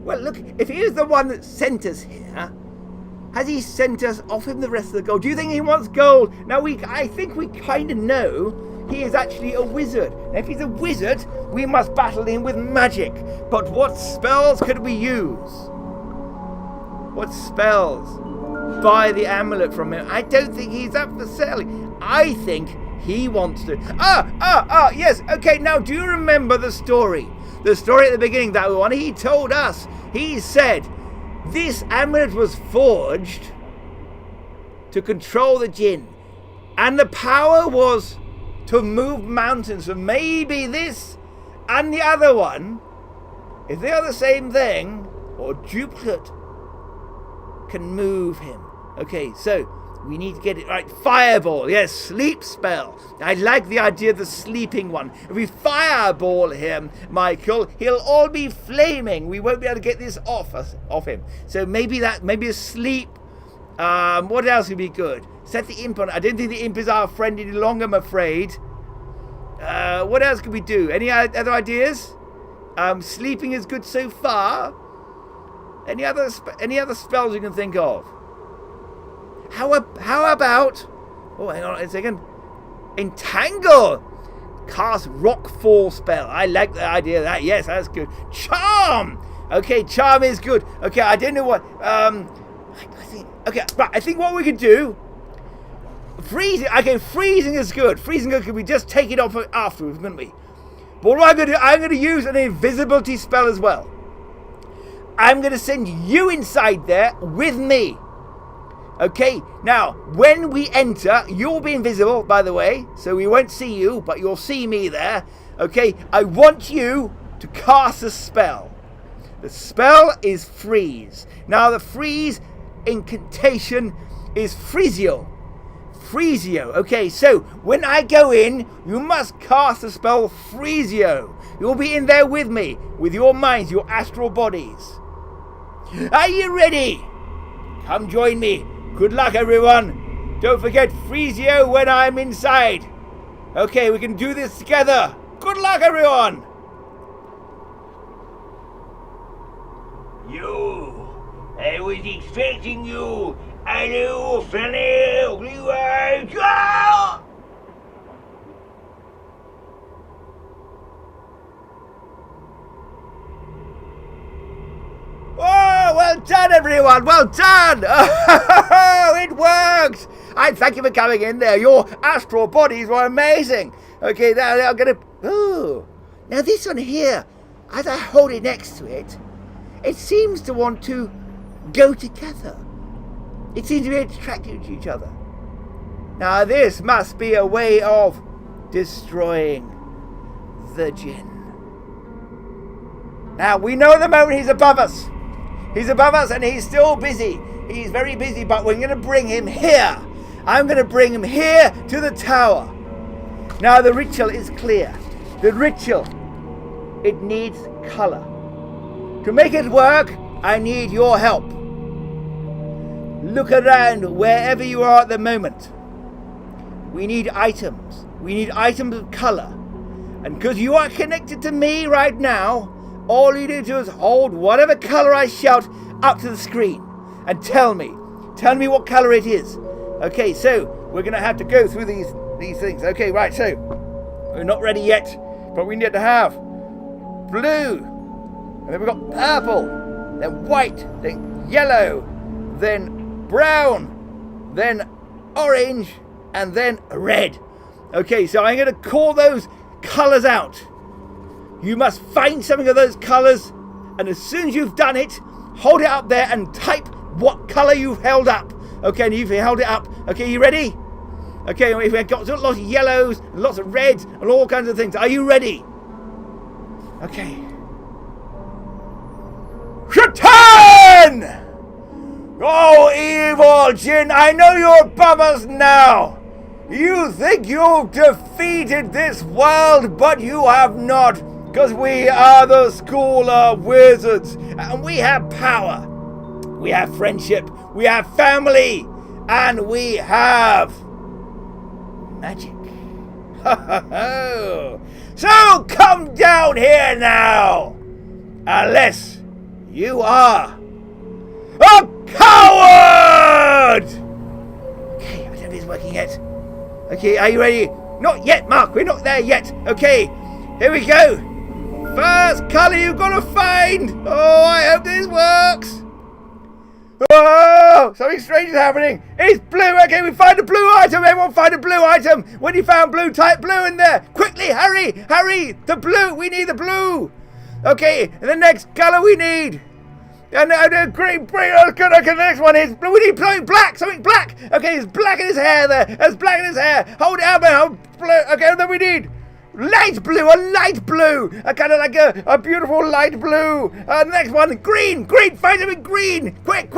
Well, look, if he is the one that sent us here, has he sent us off him the rest of the gold? Do you think he wants gold? Now, I think we kind of know he is actually a wizard. Now, if he's a wizard, we must battle him with magic. But what spells could we use? What spells? Buy the amulet from him. I don't think he's up for selling. I think he wants to. Yes. Okay, now do you remember the story? The story at the beginning, that one he told us. He said, this amulet was forged to control the Jinn. And the power was to move mountains. So maybe this and the other one, if they are the same thing, or duplicate, can move him. Okay, so we need to get it right. Fireball, yes, sleep spell. I like the idea of the sleeping one. If we fireball him, Michael, he'll all be flaming. We won't be able to get this off him. So maybe a sleep. What else would be good? Set the imp on. I don't think the imp is our friend any longer, I'm afraid. What else could we do? Any other ideas? Sleeping is good so far. Any other spells you can think of? How about? Oh, hang on a second. Entangle. Cast rock fall spell. I like the idea of that. Yes, that's good. Charm. Okay, charm is good. Okay, I don't know what. I think what we could do. Freezing. Okay, freezing is good. Freezing is good. We just take it off afterwards, couldn't we? But what I'm going to do, I'm going to use an invisibility spell as well. I'm going to send you inside there with me. Okay, now, when we enter, you'll be invisible, by the way, so we won't see you, but you'll see me there. Okay, I want you to cast a spell. The spell is freeze. Now, the freeze incantation is Freezio. Freezio. Okay, so when I go in, you must cast the spell Freezio. You'll be in there with me, with your minds, your astral bodies. Are you ready? Come join me. Good luck, everyone. Don't forget Freezio when I'm inside. Okay, we can do this together. Good luck, everyone. I was expecting you. Hello, fellow. Oh, well done, everyone. Well done. Oh, it worked. I thank you for coming in there. Your astral bodies were amazing. Okay, now I'm going to... Oh, now this one here, as I hold it next to it, it seems to want to go together. It seems to be attracted to each other. Now this must be a way of destroying the Jinn. Now we know at the moment he's above us. He's above us and he's still busy. He's very busy, but we're going to bring him here. I'm going to bring him here to the tower. Now the ritual is clear. The ritual, it needs color. To make it work, I need your help. Look around wherever you are at the moment. We need items. We need items of color. And because you are connected to me right now, all you need to do is hold whatever color I shout up to the screen and tell me what color it is. Okay, so we're going to have to go through these things. Okay, right, so we're not ready yet, but we need to have blue, and then we've got purple, then white, then yellow, then brown, then orange, and then red. Okay, so I'm going to call those colors out. You must find something of those colors, and as soon as you've done it, hold it up there and type what color you've held up. Okay, and you've held it up. Okay, you ready? Okay, we've got lots of yellows, and lots of reds, and all kinds of things. Are you ready? Okay. Return! Oh, evil Jinn, I know you're above us now. You think you've defeated this world, but you have not, because we are the school of wizards, and we have power, we have friendship, we have family, and we have magic. So come down here now, unless you are a coward! Okay, I don't know if it's working yet. Okay, are you ready? Not yet, Mark. We're not there yet. Okay, here we go. First colour you've got to find. Oh, I hope this works. Oh, something strange is happening. It's blue. Okay, we find a blue item. Everyone find a blue item. When you found blue, type blue in there. Quickly, hurry, hurry. The blue. We need the blue. Okay, and the next colour we need. And green, okay, the next one is blue. We need something black, Okay, there's black in his hair there. There's black in his hair. Hold it up there. Okay, and then we need light blue, a light blue. A kind of like a beautiful light blue. The next one, green, find something green. Quick.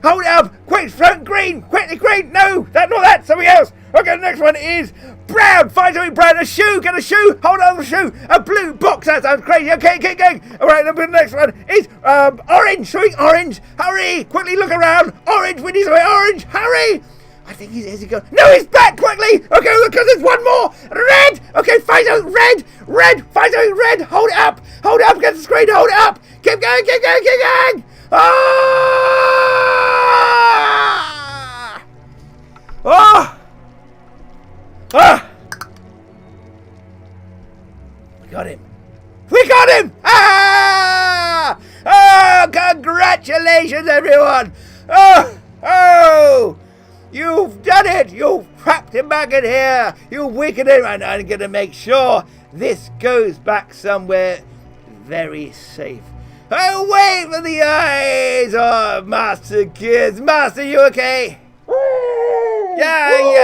Hold it up. Quick, green, quickly, green. No, not that, something else. Okay, the next one is brown. Find something brown. A shoe. Get a shoe. Hold on to the shoe. A blue box. That sounds crazy. Okay, keep going. All right, the next one is orange. Something orange. Hurry. Quickly look around. Orange. We need something orange. Hurry. I think he's going. No, he's back quickly. Okay, because there's one more. Red. Okay, find out red. Red. Find out red. Hold it up. Hold it up against the screen. Hold it up. Keep going. Keep going. Keep going. Ah! Oh! Ah! We got him. We got him! Ah! Oh, congratulations, everyone! Oh! Oh! You've done it! You've trapped him back in here! You weakened him, and I'm going to make sure this goes back somewhere very safe. Away from the eyes of Master Kids! Master, you okay? Yeah.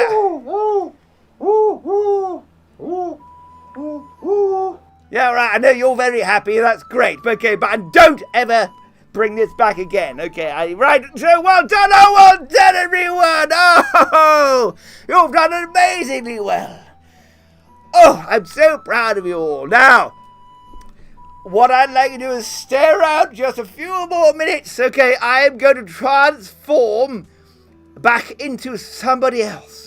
Yeah, right, I know you're very happy, that's great, okay, but don't ever bring this back again, okay, right, so well done, everyone, oh, you've done amazingly well, oh, I'm so proud of you all. Now, what I'd like you to do is stay around just a few more minutes, okay, I'm going to transform back into somebody else.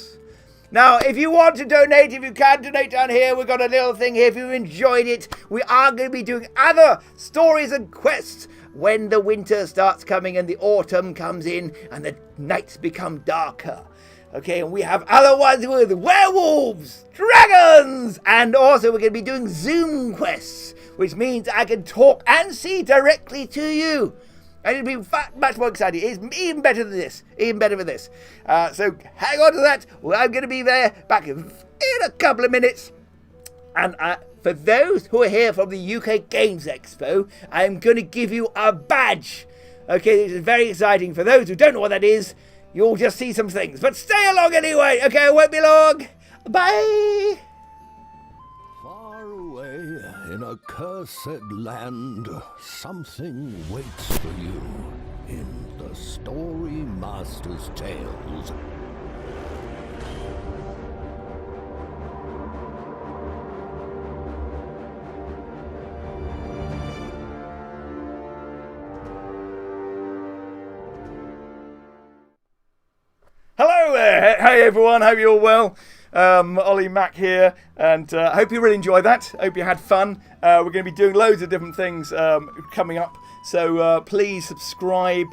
Now, if you want to donate, if you can donate down here, we've got a little thing here. If you enjoyed it, we are going to be doing other stories and quests when the winter starts coming and the autumn comes in and the nights become darker. Okay, and we have other ones with werewolves, dragons, and also we're going to be doing Zoom quests, which means I can talk and see directly to you. And it'll be much more exciting. It's even better than this. Even better than this. So hang on to that. Well, I'm going to be there back in a couple of minutes. And for those who are here from the UK Games Expo, I'm going to give you a badge. Okay, this is very exciting. For those who don't know what that is, you'll just see some things. But stay along anyway. Okay, it won't be long. Bye. Far away in a cursed land, something waits for you in the Storymaster's tales. Hello there. Hey everyone, hope you're all well. Ollie Mac here, and I hope you really enjoyed that. Hope you had fun. We're going to be doing loads of different things coming up, so please subscribe,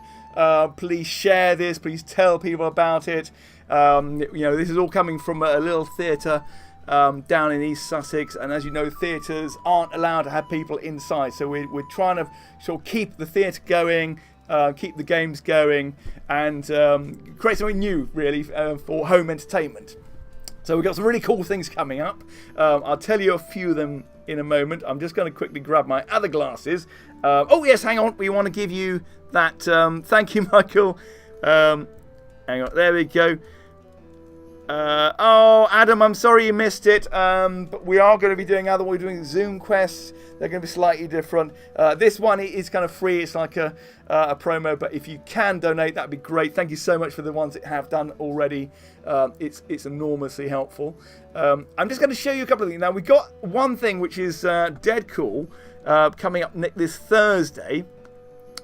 please share this, please tell people about it. This is all coming from a little theatre down in East Sussex, and as you know, theatres aren't allowed to have people inside, so we're trying to sort of keep the theatre going, keep the games going, and create something new really for home entertainment. So we've got some really cool things coming up. I'll tell you a few of them in a moment. I'm just going to quickly grab my other glasses. Oh yes, hang on, we want to give you that, thank you Michael. Hang on, there we go. Oh, Adam, I'm sorry you missed it. But we are going to be doing we're doing Zoom quests. They're going to be slightly different. This one is kind of free. It's like a promo. But if you can donate, that'd be great. Thank you so much for the ones that have done already. It's enormously helpful. I'm just going to show you a couple of things. Now, we've got one thing which is dead cool coming up this Thursday.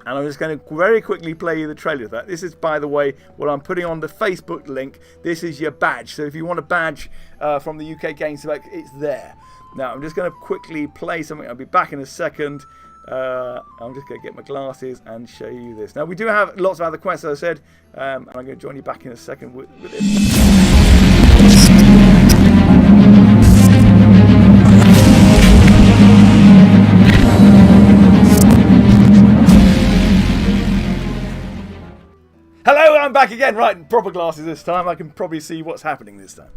And I'm just going to very quickly play you the trailer of that. This is, by the way, what I'm putting on the Facebook link. This is your badge. So if you want a badge from the UK Games Expo, it's there. Now, I'm just going to quickly play something. I'll be back in a second. I'm just going to get my glasses and show you this. Now, we do have lots of other quests, as I said. And I'm going to join you back in a second with this. Hello, I'm back again. Right, proper glasses this time. I can probably see what's happening this time.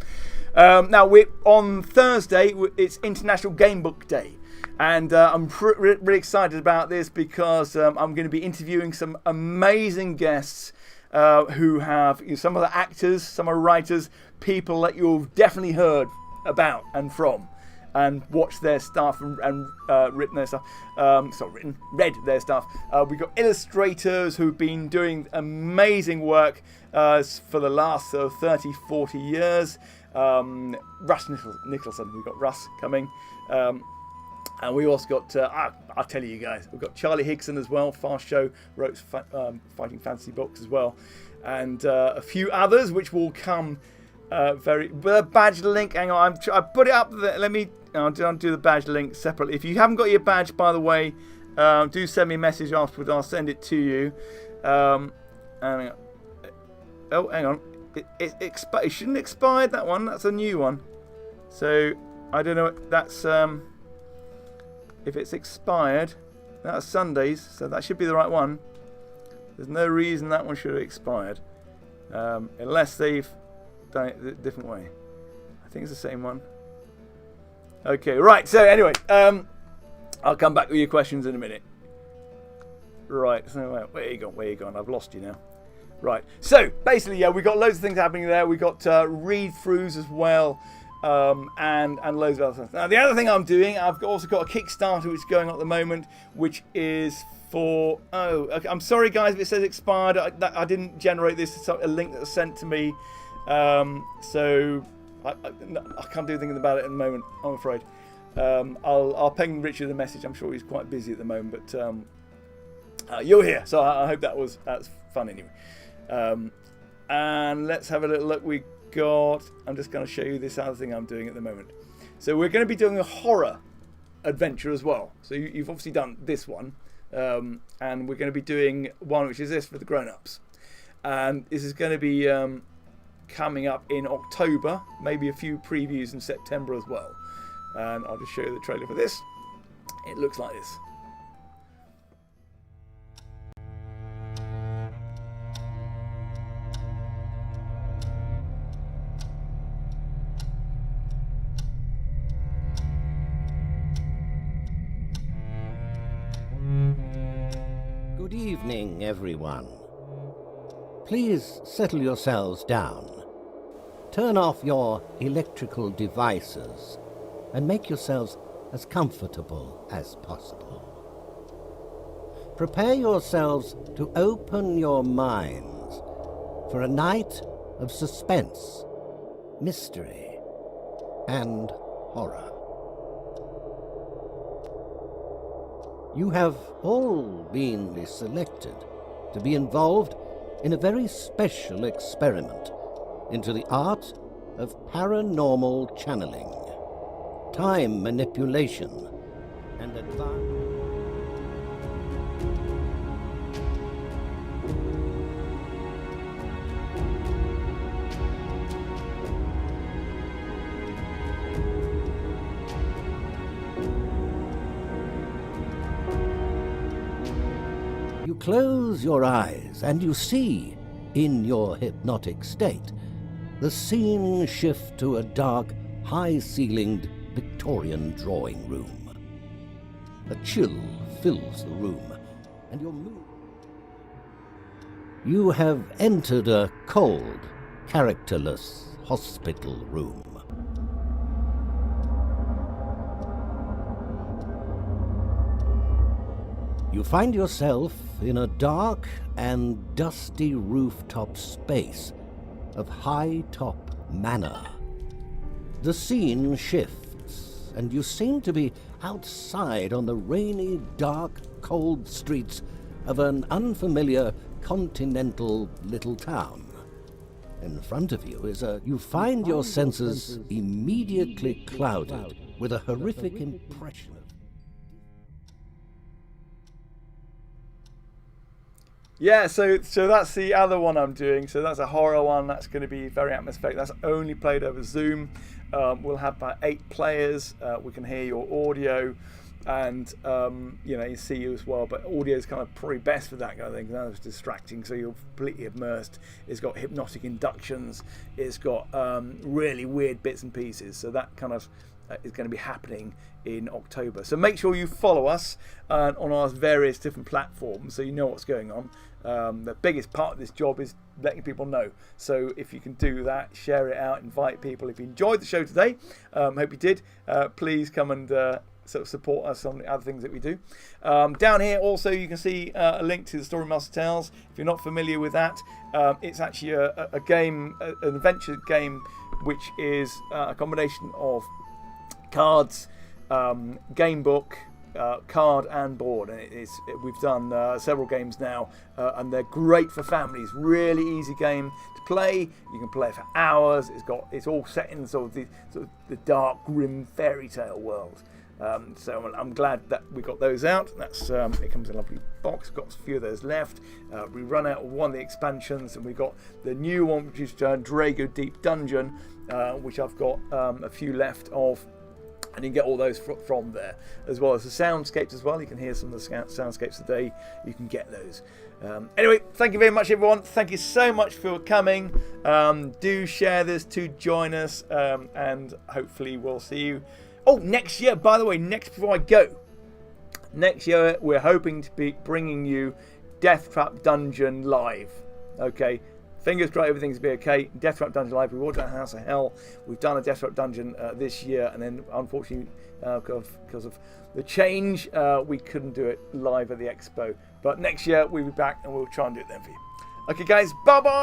Now, on Thursday, it's International Game Book Day. And I'm really excited about this because I'm going to be interviewing some amazing guests who have some of the actors, some of the writers, people that you've definitely heard about and from. And watched their stuff and written their stuff. Read their stuff. We've got illustrators who've been doing amazing work for the last 30, 40 years. Russ Nicholson, we've got Russ coming. And we also got, I'll tell you guys, we've got Charlie Higson as well, Fast Show, wrote Fighting Fantasy books as well. And a few others which will come badge link, hang on, I put it up there, I'll do the badge link separately. If you haven't got your badge, by the way, do send me a message afterwards, I'll send it to you. Hang on, it shouldn't expired, that one, that's a new one. So, I don't know, that's, if it's expired, that's Sundays, so that should be the right one. There's no reason that one should have expired. Unless they've done it a different way. I think it's the same one. Okay, right, so anyway, I'll come back with your questions in a minute. Right, so where you gone? I've lost you now. Right, so basically, yeah, we've got loads of things happening there. We've got read-throughs as well. And loads of other stuff. Now, the other thing I'm doing, I've also got a Kickstarter which is going on at the moment, which is for... Oh, okay, I'm sorry, guys, if it says expired. I didn't generate this. It's a link that was sent to me. So I can't do anything about it at the moment, I'm afraid. I'll ping Richard a message. I'm sure he's quite busy at the moment. But you're here, so I hope that's fun anyway. And let's have a little look. I'm just going to show you this other thing I'm doing at the moment. So we're going to be doing a horror adventure as well. So you've obviously done this one. And we're going to be doing one which is this for the grown-ups. And this is going to be coming up in October. Maybe a few previews in September as well. And I'll just show you the trailer for this. It looks like this. Good evening, everyone. Please settle yourselves down. Turn off your electrical devices and make yourselves as comfortable as possible. Prepare yourselves to open your minds for a night of suspense, mystery, and horror. You have all been selected to be involved in a very special experiment into the art of paranormal channeling, time manipulation, and advanced... You close your eyes and you see, in your hypnotic state, the scene shift to a dark, high-ceilinged Victorian drawing room. A chill fills the room, and your mood... You have entered a cold, characterless hospital room. You find yourself in a dark and dusty rooftop space of high-top manor. The scene shifts, and you seem to be outside on the rainy, dark, cold streets of an unfamiliar continental little town. In front of you is you find your senses immediately clouded with a horrific impression of... Yeah, so that's the other one I'm doing. So that's a horror one. That's going to be very atmospheric. That's only played over Zoom. We'll have about 8 players. We can hear your audio, and you see you as well. But audio is kind of probably best for that kind of thing. That's distracting. So you're completely immersed. It's got hypnotic inductions. It's got really weird bits and pieces. So that kind of is going to be happening in October. So make sure you follow us on our various different platforms so you know what's going on. The biggest part of this job is letting people know. So if you can do that, share it out, invite people. If you enjoyed the show today, hope you did, please come and sort of support us on the other things that we do. Down here also you can see a link to the Storymaster Tales. If you're not familiar with that, it's actually a game, an adventure game, which is a combination of cards, game book, card and board, and we've done several games now, and they're great for families. Really easy game to play. You can play it for hours. It's all set in sort of the dark, grim fairy tale world. So I'm glad that we got those out. That's it comes in a lovely box. Got a few of those left. We run out of one of the expansions, and we got the new one, which is Drago Deep Dungeon, which I've got a few left of. And you can get all those from there, as well as the soundscapes as well. You can hear some of the soundscapes today. You can get those. Anyway, thank you very much, everyone. Thank you so much for coming. Do share this to join us, and hopefully we'll see you. Oh, next year, by the way, before I go, next year we're hoping to be bringing you Death Trap Dungeon live. Okay. Fingers crossed everything's be okay. Death Trap Dungeon live. We walked out House of Hell. We've done a Death Trap Dungeon this year, and then unfortunately, because of the change, we couldn't do it live at the Expo. But next year we'll be back, and we'll try and do it then for you. Okay, guys. Bye bye.